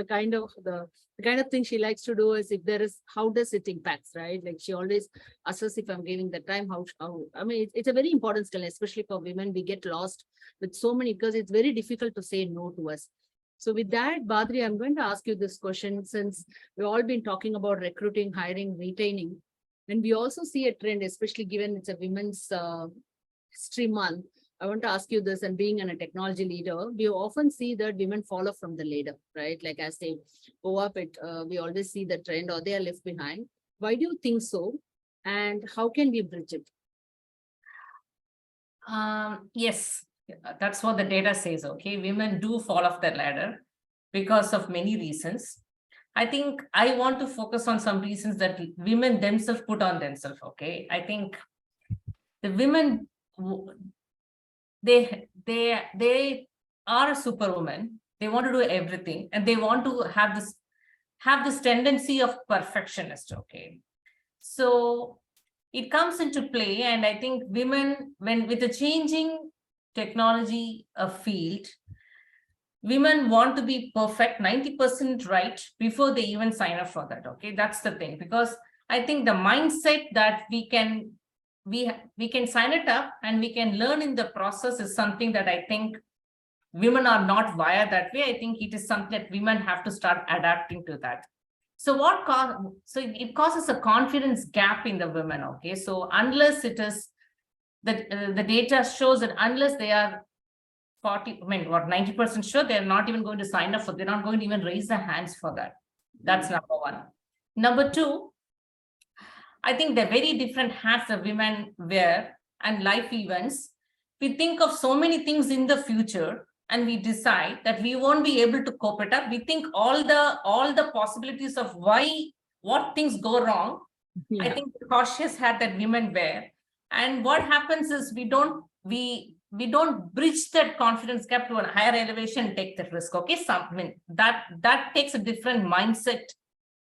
kind of thing she likes to do is, if there is, how does it impacts, right? Like she always assesses if I'm giving the time, how I mean, it's a very important skill, especially for women. We get lost with so many, because it's very difficult to say no to us. So with that, Badri, I'm going to ask you this question, since we've all been talking about recruiting, hiring, retaining, and we also see a trend, especially given it's a women's History Month. I want to ask you this, and being a technology leader, we often see that women follow from the ladder, right? Like as they go up it, we always see the trend, or they are left behind. Why do you think so? And how can we bridge it? Yes, that's what the data says. Okay, women do fall off the ladder because of many reasons. I think I want to focus on some reasons that women themselves put on themselves. Okay, I think the women, they are a superwoman. They want to do everything, and they want to have this tendency of perfectionist. Okay, so it comes into play, and I think women, when with the changing technology field, women want to be perfect, 90% right before they even sign up for that. Okay, that's the thing, because I think the mindset that we can sign it up and we can learn in the process is something that I think women are not wired that way. I think it is something that women have to start adapting to that. So it causes a confidence gap in the women. Okay, so unless it is that the data shows that unless they are 90% sure, they're not even going to sign up for, they're not going to even raise their hands for that. That's number one. Number two, I think they're very different hats that women wear and life events. We think of so many things in the future, and we decide that we won't be able to cope it up. We think all the possibilities of what things go wrong. Yeah. I think the cautious hat that women wear, and what happens is we don't bridge that confidence gap to a higher elevation and take that risk. Okay, that takes a different mindset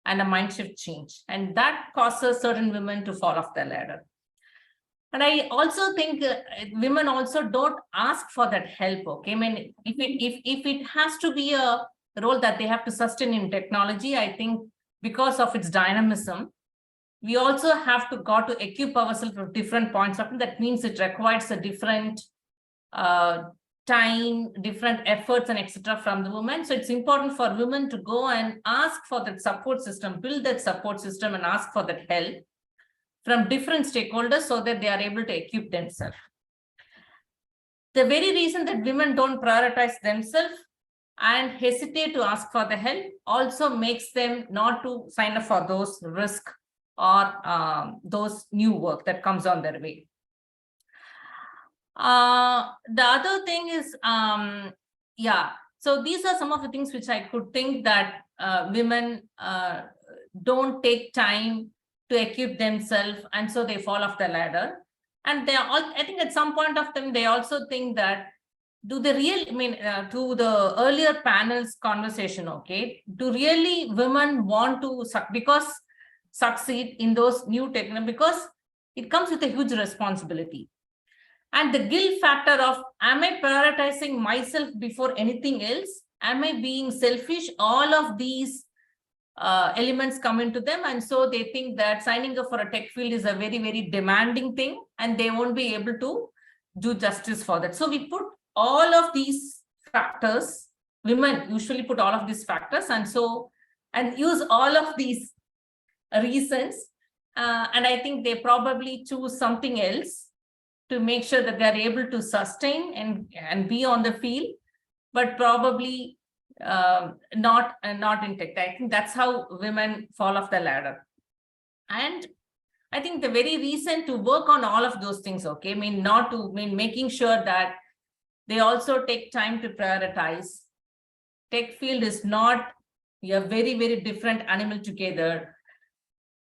and a mind shift change, and that causes certain women to fall off the ladder. And I also think women also don't ask for that help. Okay, I mean, if it has to be a role that they have to sustain in technology, I think because of its dynamism, we also have got to equip ourselves with different points of view. That means it requires a different time, different efforts, and etc. from the women. So it's important for women to go and ask for that support system, build that support system, and ask for that help from different stakeholders so that they are able to equip themselves. The very reason that women don't prioritize themselves and hesitate to ask for the help also makes them not to sign up for those risks or those new work that comes on their way. The other thing is, so these are some of the things which I could think that women don't take time to equip themselves, and so they fall off the ladder. And they all, I think at some point of time, they also think that, to the earlier panels conversation, okay, do really women want to succeed in those new technologies? Because it comes with a huge responsibility. And the guilt factor of, am I prioritizing myself before anything else? Am I being selfish? All of these elements come into them. And so they think that signing up for a tech field is a very, very demanding thing, and they won't be able to do justice for that. So we put all of these factors, women usually put all of these factors and use all of these reasons. And I think they probably choose something else to make sure that they're able to sustain and be on the field, but probably not intact. I think that's how women fall off the ladder. And I think the very reason to work on all of those things, okay, making sure that they also take time to prioritize. Tech field is not a very, very different animal together.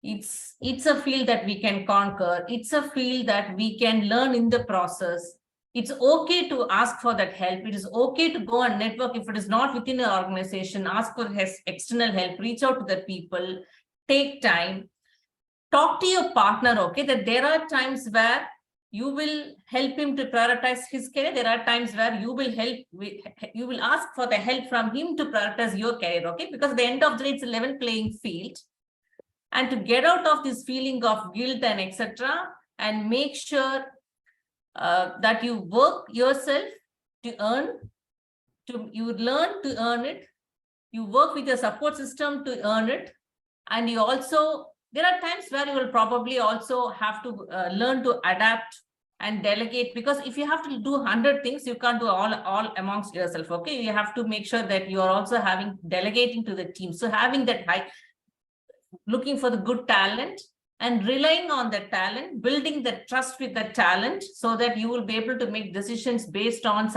It's a field that we can conquer. It's a field that we can learn in the process. It's okay to ask for that help. It is okay to go and network. If it is not within an organization, ask for external help, reach out to the people, take time, talk to your partner, okay, that there are times where you will help him to prioritize his career. There are times where you will ask for the help from him to prioritize your career, okay, because at the end of the day, it's a level playing field. And to get out of this feeling of guilt and etc., and make sure that you work yourself to earn, you learn to earn it, you work with your support system to earn it, and you also, there are times where you will probably also have to learn to adapt and delegate, because if you have to do 100 things, you can't do all amongst yourself, okay? You have to make sure that you are also delegating to the team. So having that looking for the good talent and relying on the talent, building the trust with the talent so that you will be able to make decisions based on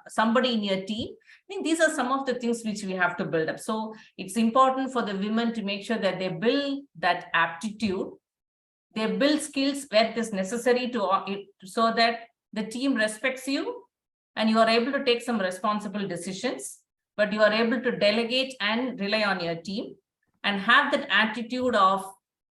somebody in your team. I think these are some of the things which we have to build up. So it's important for the women to make sure that they build that aptitude, they build skills where it is necessary so that the team respects you and you are able to take some responsible decisions, but you are able to delegate and rely on your team. And have that attitude of,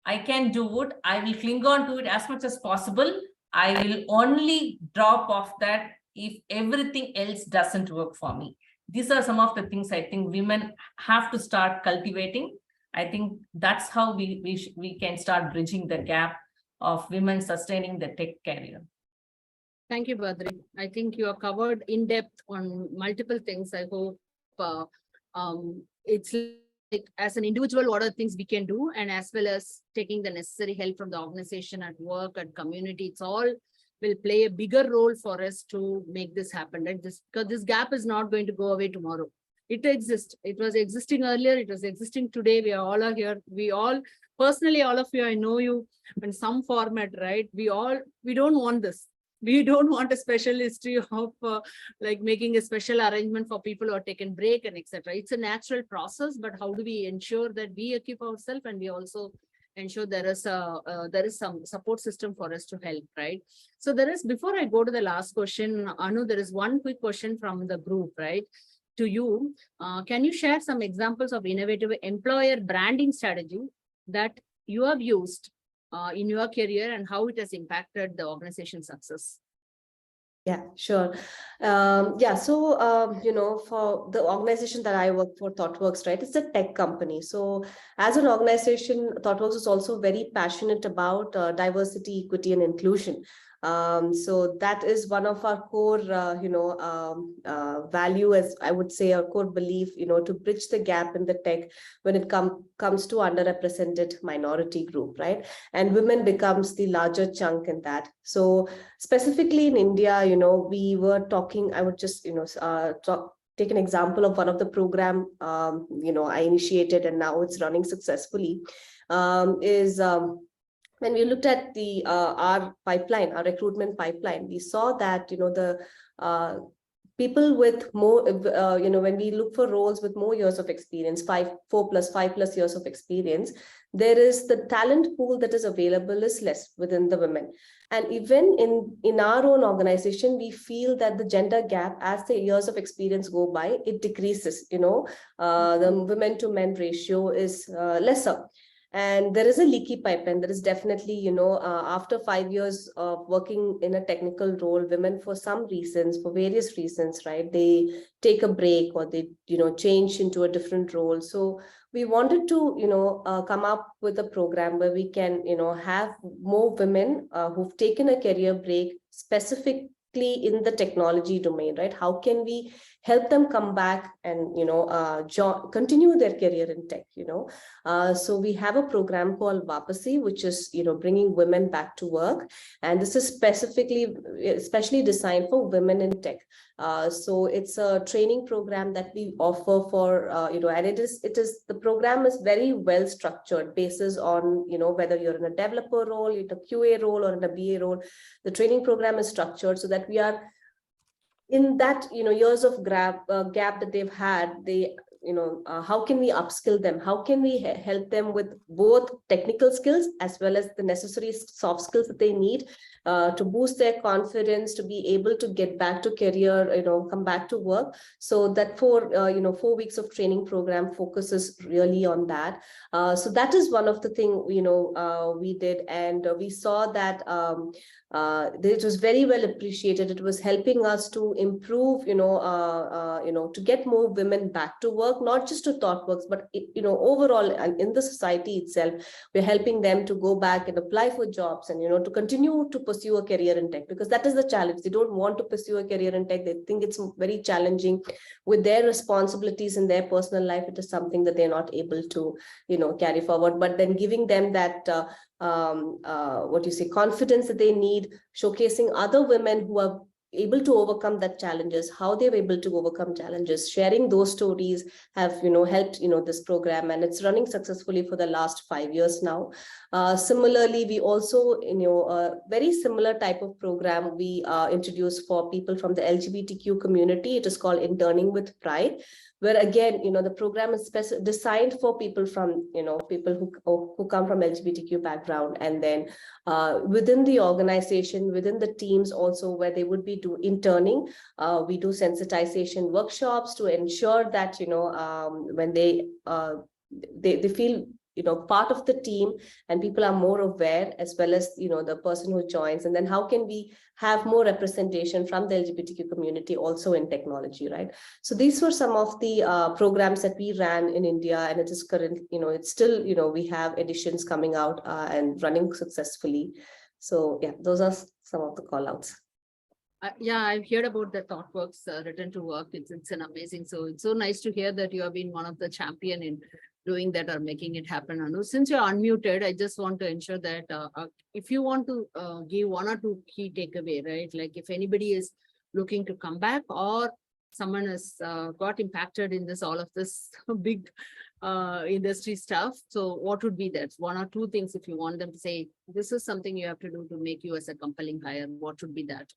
I can do it, I will cling on to it as much as possible. I will only drop off that if everything else doesn't work for me. These are some of the things I think women have to start cultivating. I think that's how we can start bridging the gap of women sustaining the tech career. Thank you, Badri. I think you are covered in depth on multiple things. I hope it's like, as an individual, what are the things we can do, and as well as taking the necessary help from the organization at work, at community, it's all will play a bigger role for us to make this happen. Right? Because this gap is not going to go away tomorrow. It exists. It was existing earlier. It was existing today. We all are here. We all, personally, all of you, I know you in some format, right? We don't want this. We don't want a special history of like making a special arrangement for people who are taken break and etc. It's a natural process, but how do we ensure that we equip ourselves and we also ensure there is some support system for us to help, right? So before I go to the last question, Anu, there is one quick question from the group, right? To you, can you share some examples of innovative employer branding strategy that you have used in your career and how it has impacted the organization's success? Yeah, sure. So, for the organization that I work for, ThoughtWorks, right, it's a tech company. So as an organization, ThoughtWorks is also very passionate about diversity, equity, and inclusion. So that is one of our core, value, as I would say, our core belief, to bridge the gap in the tech when it comes to underrepresented minority group, right? And women becomes the larger chunk in that. So specifically in India, we were talking, I would just, take an example of one of the program, I initiated and now it's running successfully, when we looked at our pipeline, our recruitment pipeline, we saw that, the people with more, when we look for roles with more years of experience, 5+ years of experience, there is the talent pool that is available is less within the women. And even in our own organization, we feel that the gender gap, as the years of experience go by, it decreases, the women to men ratio is lesser. And there is a leaky pipeline. There is definitely, after 5 years of working in a technical role, women, for some reasons, for various reasons, right, they take a break or they, change into a different role. So we wanted to, come up with a program where we can, have more women who've taken a career break specific specifically in the technology domain, right? How can we help them come back and, continue their career in tech, So we have a program called Vapasi, which is, bringing women back to work. And this is especially designed for women in tech. So it's a training program that we offer for, and the program is very well structured, basis on, whether you're in a developer role, in a QA role, or in a BA role. The training program is structured so that we are in that, years of gap that they've had, how can we upskill them? How can we help them with both technical skills as well as the necessary soft skills that they need to boost their confidence, to be able to get back to career, come back to work. So that 4 weeks of training program focuses really on that. So that is one of the things, we did, and we saw that it was very well appreciated. It was helping us to improve, to get more women back to work, not just to ThoughtWorks, but overall and in the society itself. We're helping them to go back and apply for jobs and to continue to pursue a career in tech, because that is the challenge. They don't want to pursue a career in tech. They think it's very challenging with their responsibilities in their personal life. It is something that they're not able to carry forward. But then giving them that confidence that they need, showcasing other women who are able to overcome that challenges, how they're able to overcome challenges, sharing those stories have helped this program, and it's running successfully for the last 5 years now. Similarly, we also a very similar type of program we introduced for people from the LGBTQ community. It is called Interning with Pride, where again, the program is designed for people from, people who come from LGBTQ background, and then within the organization, within the teams also, where they would be interning, we do sensitization workshops to ensure that, when they feel part of the team, and people are more aware, as well as the person who joins. And then how can we have more representation from the LGBTQ community also in technology, right? So these were some of the programs that we ran in India, and it is current, it's still, we have editions coming out and running successfully. So yeah, those are some of the call outs. Yeah, I've heard about the ThoughtWorks Return to Work. It's an amazing. So it's so nice to hear that you have been one of the champion in doing that or making it happen. Anu, since you're unmuted, I just want to ensure that if you want to give 1 or 2 key takeaway, right? Like if anybody is looking to come back, or someone has got impacted in all of this big industry stuff. So what would be that 1 or 2 things, if you want them to say, this is something you have to do to make you as a compelling hire, what would be that?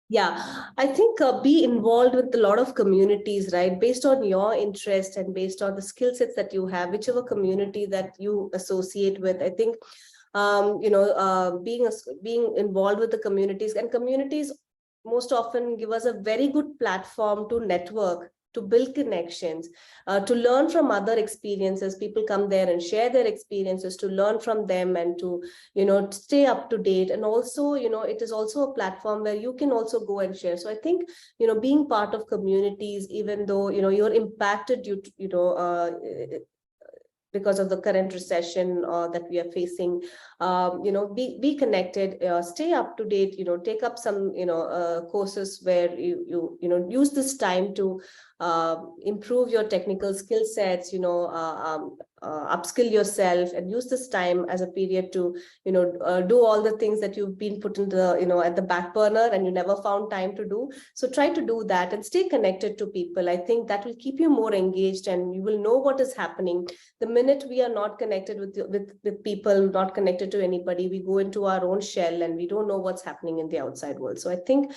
Yeah, I think be involved with a lot of communities, right? Based on your interest and based on the skill sets that you have, whichever community that you associate with. I think, being involved with the communities, and communities most often give us a very good platform to network, to build connections, to learn from other experiences. People come there and share their experiences, to learn from them, and to, stay up to date. And also, it is also a platform where you can also go and share. So I think, being part of communities, even though, you're impacted due to, because of the current recession that we are facing, be connected, stay up to date, take up some, courses where you use this time to improve your technical skill sets, upskill yourself, and use this time as a period to, do all the things that you've been put into the, at the back burner and you never found time to do. So try to do that and stay connected to people. I think that will keep you more engaged, and you will know what is happening. The minute we are not connected with people, not connected to anybody, we go into our own shell and we don't know what's happening in the outside world. So I think,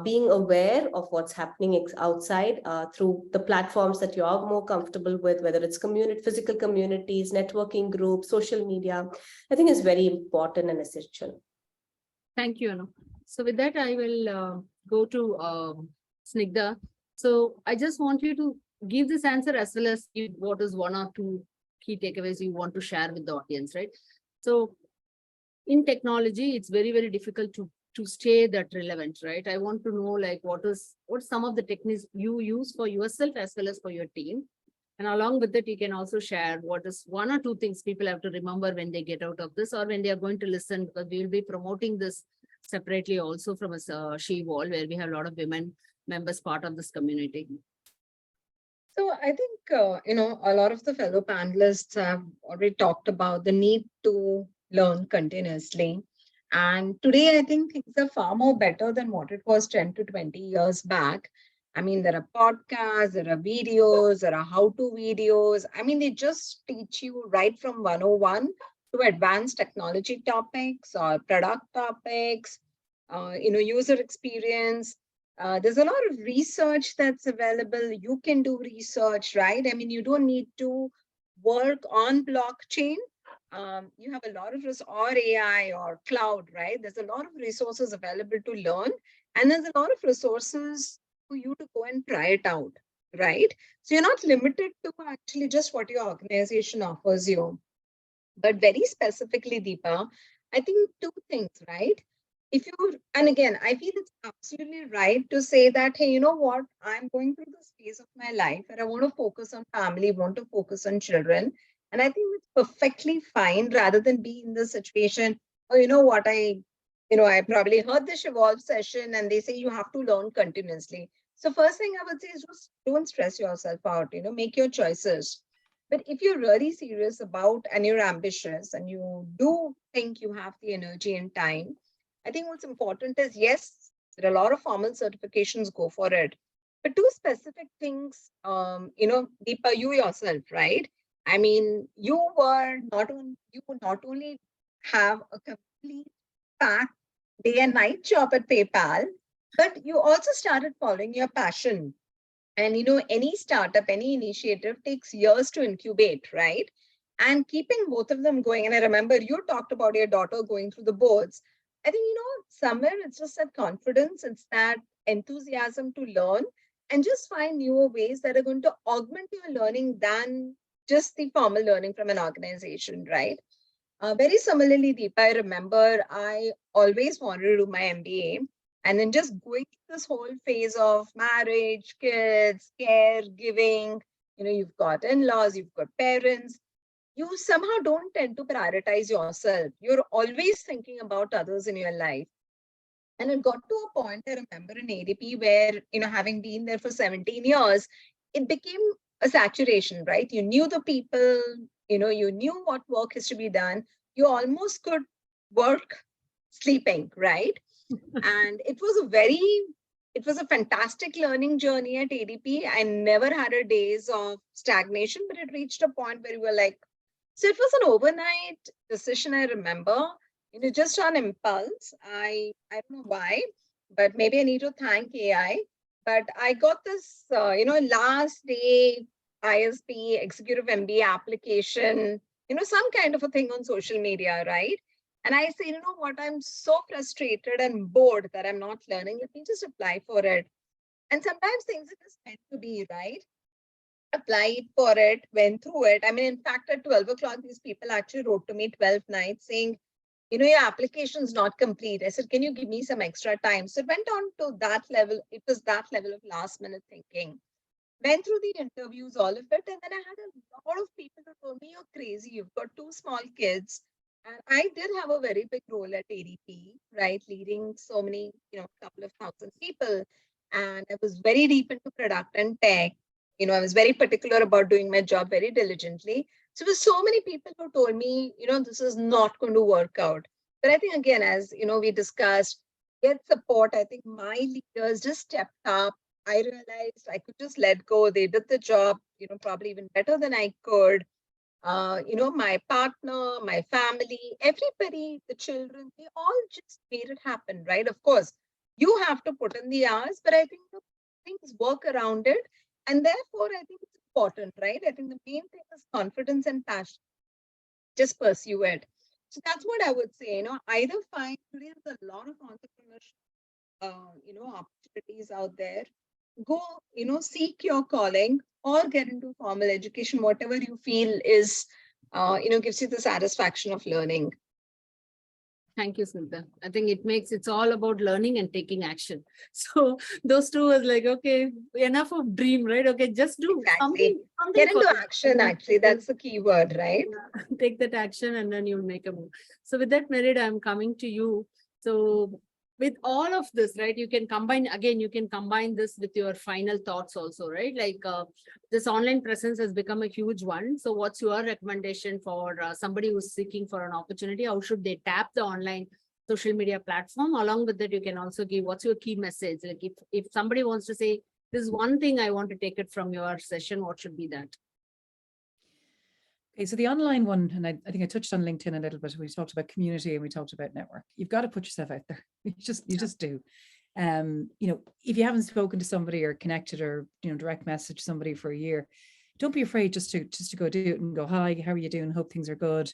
being aware of what's happening outside through the platforms that you are more comfortable with, whether it's physical communities, networking groups, social media, I think is very important and essential. Thank you, Anu. So with that, I will go to Snigdha. So I just want you to give this answer, as well as give what is 1 or 2 key takeaways you want to share with the audience, right? So in technology, it's very, very difficult to stay that relevant, right? I want to know, like, what's some of the techniques you use for yourself as well as for your team. And along with it, you can also share what is 1 or 2 things people have to remember when they get out of this, or when they are going to listen, because we will be promoting this separately also from a She Wall, where we have a lot of women members part of this community. So I think, a lot of the fellow panelists have already talked about the need to learn continuously. And today, I think things are far more better than what it was 10 to 20 years back. I mean, there are podcasts, there are videos, there are how-to videos. I mean, they just teach you right from 101 to advanced technology topics or product topics, user experience. There's a lot of research that's available. You can do research, right? I mean, you don't need to work on blockchain. You have a lot of or AI or cloud, right? There's a lot of resources available to learn, and there's a lot of resources for you to go and try it out, right? So you're not limited to actually just what your organization offers you. But very specifically, Deepa, I think two things, right? If you, and again, I feel it's absolutely right to say that, hey, you know what, I'm going through this phase of my life where I want to focus on family, want to focus on children. And I think it's perfectly fine rather than be in the situation, oh, you know what, I probably heard this evolve session and they say you have to learn continuously. So first thing I would say is just don't stress yourself out, make your choices. But if you're really serious about and you're ambitious and you do think you have the energy and time, I think what's important is, yes, there are a lot of formal certifications, go for it. But two specific things, Deepa, you yourself, right? I mean, you would not only have a complete packed day and night job at PayPal, but you also started following your passion. And any startup, any initiative takes years to incubate, right? And keeping both of them going. And I remember you talked about your daughter going through the boards. I think, somewhere it's just that confidence, it's that enthusiasm to learn and just find newer ways that are going to augment your learning than just the formal learning from an organization, right? Very similarly, Deepa, I remember I always wanted to do my MBA. And then just going through this whole phase of marriage, kids, caregiving, you've got in-laws, you've got parents, you somehow don't tend to prioritize yourself. You're always thinking about others in your life. And it got to a point, I remember in ADP where, having been there for 17 years, it became a saturation, right? You knew the people, you knew what work is to be done. You almost could work sleeping, right? And it was a fantastic learning journey at ADP. I never had a days of stagnation, but it reached a point where we were like, so it was an overnight decision, I remember, just on impulse. I don't know why, but maybe I need to thank AI. But I got this, last day ISP executive MBA application, some kind of a thing on social media, right? And I say, you know what, I'm so frustrated and bored that I'm not learning. Let me just apply for it. And sometimes things are just meant to be, right? Applied for it, went through it. I mean, in fact, at 12 o'clock, these people actually wrote to me 12 nights saying, your application's not complete. I said, can you give me some extra time? So it went on to that level. It was that level of last minute thinking. Went through the interviews, all of it. And then I had a lot of people who told me, you're crazy. You've got 2 small kids. And I did have a very big role at ADP, right? Leading so many, couple of thousand people. And I was very deep into product and tech. I was very particular about doing my job very diligently. So there were so many people who told me, this is not going to work out. But I think, again, as, we discussed, get support. I think my leaders just stepped up. I realized I could just let go. They did the job, probably even better than I could. My partner, my family, everybody, the children, they all just made it happen, right? Of course, you have to put in the hours, but I think things work around it. And therefore, I think it's important, right? I think the main thing is confidence and passion. Just pursue it. So that's what I would say, either find, there's a lot of entrepreneurship, opportunities out there. Go, seek your calling or get into formal education, whatever you feel is, gives you the satisfaction of learning. Thank you, Smita. I think it's all about learning and taking action. So those two was like, okay, enough of dream, right? Okay, just do Exactly. something Get into for action, actually. That's the key word, right? Yeah. Take that action and then you'll make a move. So with that, Merit, I'm coming to you. So with all of this, right, you can combine this with your final thoughts also, right? Like this online presence has become a huge one. So what's your recommendation for somebody who's seeking for an opportunity? How should they tap the online social media platform? Along with that, you can also give what's your key message? Like if somebody wants to say, this is one thing I want to take it from your session, what should be that? Okay, so the online one, and I think I touched on LinkedIn a little bit. We talked about community and we talked about network. You've got to put yourself out there. You just do. If you haven't spoken to somebody or connected or direct message somebody for a year, don't be afraid just to go do it and go, hi, how are you doing? Hope things are good.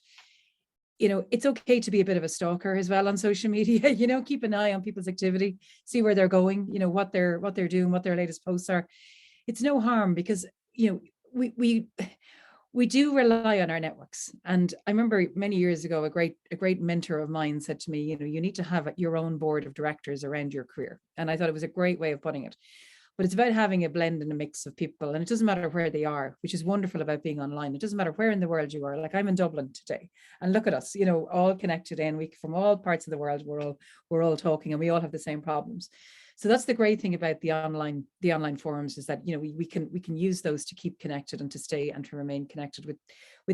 It's okay to be a bit of a stalker as well on social media. Keep an eye on people's activity, see where they're going, what they're doing, what their latest posts are. It's no harm because we do rely on our networks. And I remember many years ago, a great mentor of mine said to me, you need to have your own board of directors around your career. And I thought it was a great way of putting it. But it's about having a blend and a mix of people. And it doesn't matter where they are, which is wonderful about being online. It doesn't matter where in the world you are. Like I'm in Dublin today and look at us, all connected in. We from all parts of the world, we're all talking and we all have the same problems. So that's the great thing about the online forums is that we can use those to keep connected and to stay and to remain connected with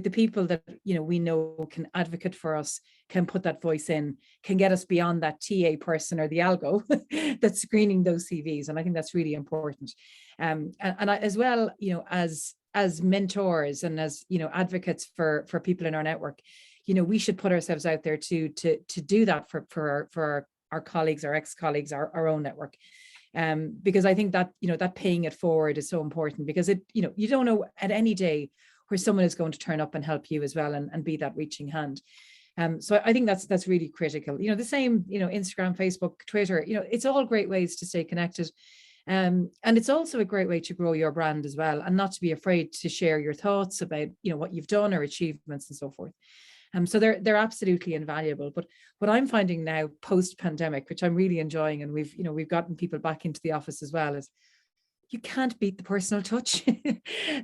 the people that we know can advocate for us, can put that voice in, can get us beyond that TA person or the algo that's screening those CVs. And I think that's really important. And I, as well, as mentors and as advocates for people in our network, we should put ourselves out there to do that for our colleagues, our ex-colleagues, our own network. Because I think that, that paying it forward is so important because you don't know at any day where someone is going to turn up and help you as well and be that reaching hand. So I think that's really critical. The same, Instagram, Facebook, Twitter, it's all great ways to stay connected. And it's also a great way to grow your brand as well and not to be afraid to share your thoughts about, what you've done or achievements and so forth. So they're absolutely invaluable. But what I'm finding now post-pandemic, which I'm really enjoying, and we've gotten people back into the office as well, is you can't beat the personal touch.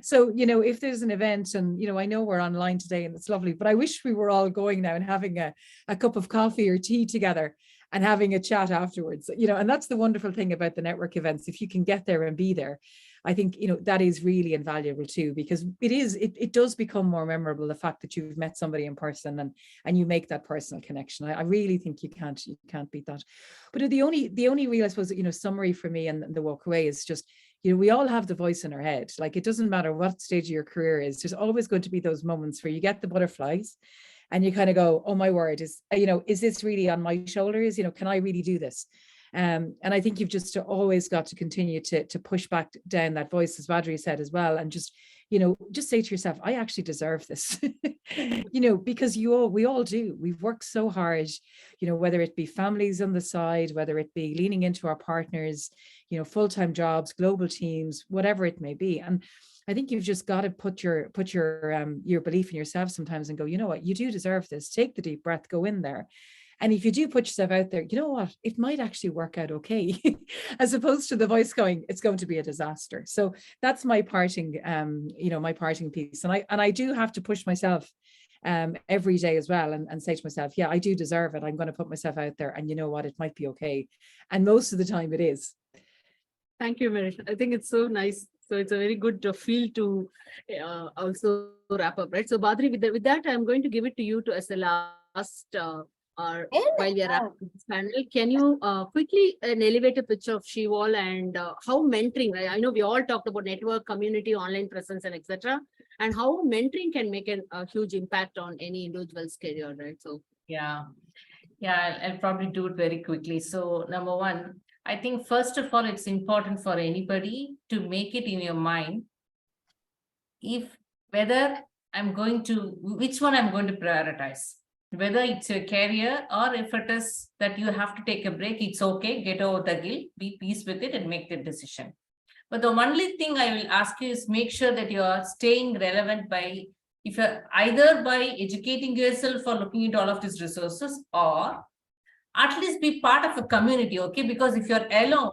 So, if there's an event and, I know we're online today and it's lovely, but I wish we were all going now and having a cup of coffee or tea together and having a chat afterwards, and that's the wonderful thing about the network events. If you can get there and be there, I think, that is really invaluable too, because it does become more memorable, the fact that you've met somebody in person and you make that personal connection. I really think you can't beat that. But the only real, I suppose, summary for me and the walk away is just, we all have the voice in our head. Like, it doesn't matter what stage of your career is, there's always going to be those moments where you get the butterflies and you kind of go, oh my word, is this really on my shoulders? Can I really do this? And I think you've just always got to continue to push back down that voice, as Badri said as well, and just say to yourself, I actually deserve this, because we all do. We've worked so hard, whether it be families on the side, whether it be leaning into our partners, full-time jobs, global teams, whatever it may be. And I think you've just got to put your belief in yourself sometimes and go, you know what, you do deserve this. Take the deep breath, go in there. And if you do put yourself out there, you know what, it might actually work out okay, as opposed to the voice going, it's going to be a disaster. So that's my parting, my parting piece. And I do have to push myself every day as well and say to myself, yeah, I do deserve it. I'm going to put myself out there and you know what, it might be okay. And most of the time it is. Thank you, Marish. I think it's so nice. So it's a very good feel to also wrap up, right? So Badri, with that, I'm going to give it to you as the last while we are at this panel. Can you quickly an elevator pitch of Shivol and how mentoring, right? I know we all talked about network, community, online presence, and etc. And how mentoring can make a huge impact on any individual's career, right? So Yeah, I'll probably do it very quickly. So number one, I think first of all, it's important for anybody to make it in your mind whether which one I'm going to prioritize. Whether it's your career or if it is that you have to take a break, it's okay, get over the guilt, be peace with it and make the decision. But the only thing I will ask you is make sure that you are staying relevant if you're either by educating yourself or looking into all of these resources, or at least be part of a community, okay? Because if you're alone,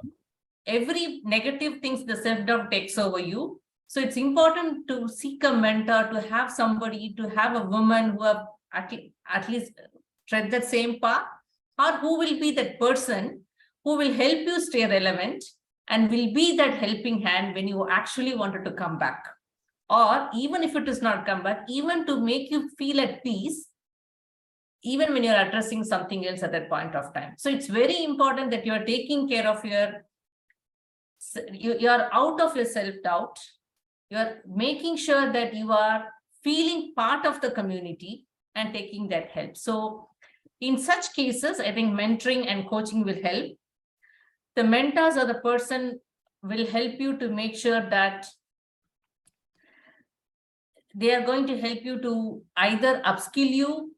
every negative things, the self-doubt takes over you. So it's important to seek a mentor, to have somebody, to have a woman who have at least tread the same path, or who will be that person who will help you stay relevant and will be that helping hand when you actually wanted to come back. Or even if it is not come back, even to make you feel at peace, even when you're addressing something else at that point of time. So it's very important that you're taking care of you're out of your self-doubt. You're making sure that you are feeling part of the community and taking that help. So in such cases, I think mentoring and coaching will help. The mentors or the person will help you to make sure that they are going to help you to either upskill you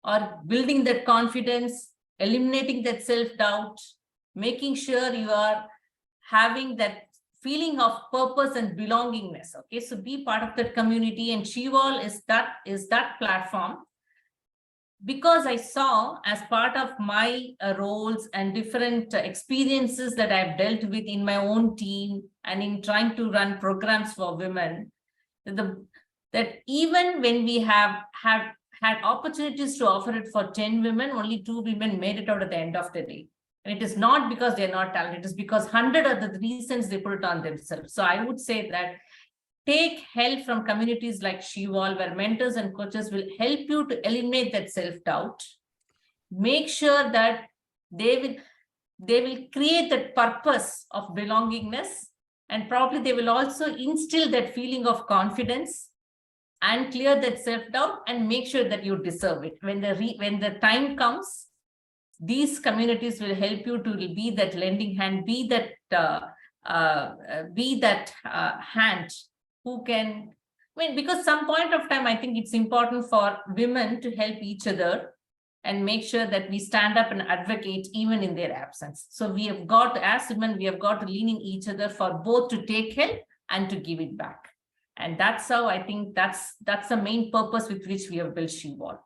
or building that confidence, eliminating that self-doubt, making sure you are having that feeling of purpose and belongingness. Okay, so be part of that community, and SheWall is that platform. Because I saw as part of my roles and different experiences that I've dealt with in my own team and in trying to run programs for women, that even when we have had opportunities to offer it for 10 women, only 2 women made it out at the end of the day. And it is not because they're not talented, it is because 100 are the reasons they put it on themselves. So I would say that take help from communities like SheWall, where mentors and coaches will help you to eliminate that self-doubt. Make sure that they will create that purpose of belongingness, and probably they will also instill that feeling of confidence and clear that self-doubt and make sure that you deserve it. When the time comes, these communities will help you to be that lending hand, be that hand who can, because some point of time, I think it's important for women to help each other and make sure that we stand up and advocate even in their absence. So we have got, as women, we have got to lean in each other for both to take help and to give it back. And that's how I think that's the main purpose with which we have built SheWall.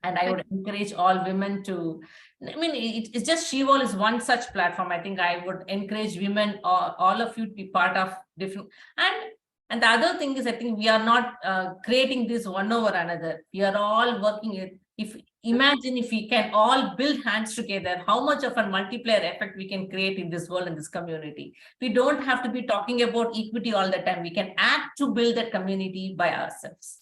And I would encourage all women to, it's just SheWall is one such platform. I think I would encourage women, all of you, to be part of different. And the other thing is, I think we are not creating this one over another. We are all working it. Imagine if we can all build hands together, how much of a multiplier effect we can create in this world, in this community. We don't have to be talking about equity all the time. We can act to build that community by ourselves.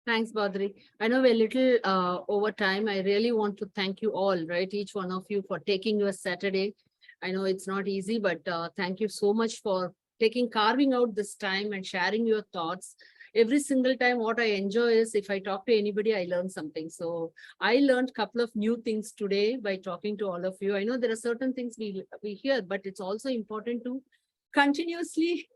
Thanks, Badri. I know we're a little over time. I really want to thank you all, right? Each one of you for taking your Saturday. I know it's not easy, but thank you so much for carving out this time and sharing your thoughts. Every single time, what I enjoy is if I talk to anybody, I learn something. So I learned a couple of new things today by talking to all of you. I know there are certain things we hear, but it's also important to continuously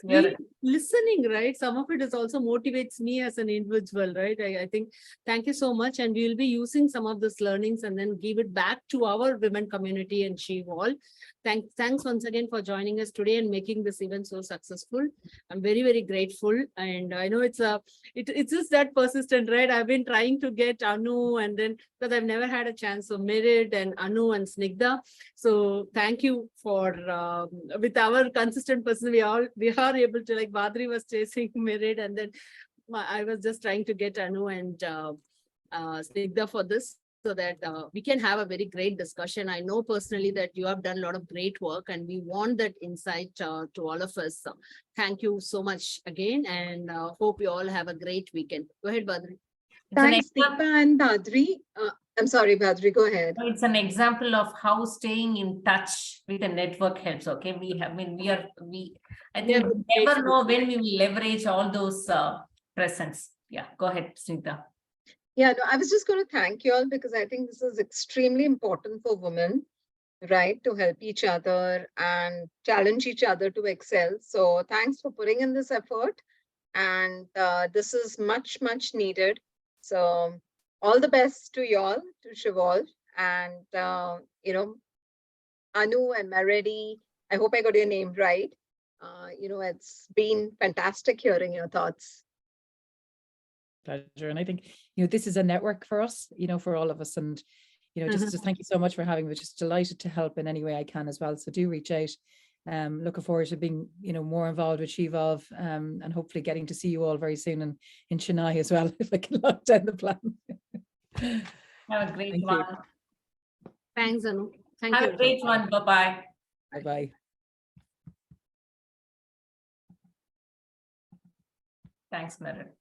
be listening, right? Some of it is also motivates me as an individual, right? I think, thank you so much. And we will be using some of these learnings and then give it back to our women community and SheWall. Thanks once again for joining us today and making this event so successful. I'm very, very grateful. And I know it's just that persistent, right? I've been trying to get Anu, and then because I've never had a chance. So Merit and Anu and Snigdha. So thank you for with our consistent person, we are able to, like Badri was chasing Merit, and then I was just trying to get Anu and Snigdha for this, so that we can have a very great discussion. I know personally that you have done a lot of great work, and we want that insight to all of us. So thank you so much again, and hope you all have a great weekend. Go ahead, Badri. Thanks, Deepa and Badri. I'm sorry, Badri, go ahead. It's an example of how staying in touch with a network helps. Okay, I think we never know when we will leverage all those presence. Yeah, go ahead, Snigdha. Yeah, no, I was just going to thank you all, because I think this is extremely important for women, right? To help each other and challenge each other to excel. So thanks for putting in this effort. And this is much, much needed. So all the best to y'all, to SheWall, and Anu and Meredi. I hope I got your name right. It's been fantastic hearing your thoughts. Pleasure. And I think, this is a network for us, for all of us. And, just thank you so much for having me. Just delighted to help in any way I can as well. So do reach out. Looking forward to being, more involved with SheEvolve, and hopefully getting to see you all very soon in Chennai as well, if I can lock down the plan. Have a great one. Thanks, Anu. Thank Have you. a great one. Bye-bye. Bye-bye. Thanks, Merit.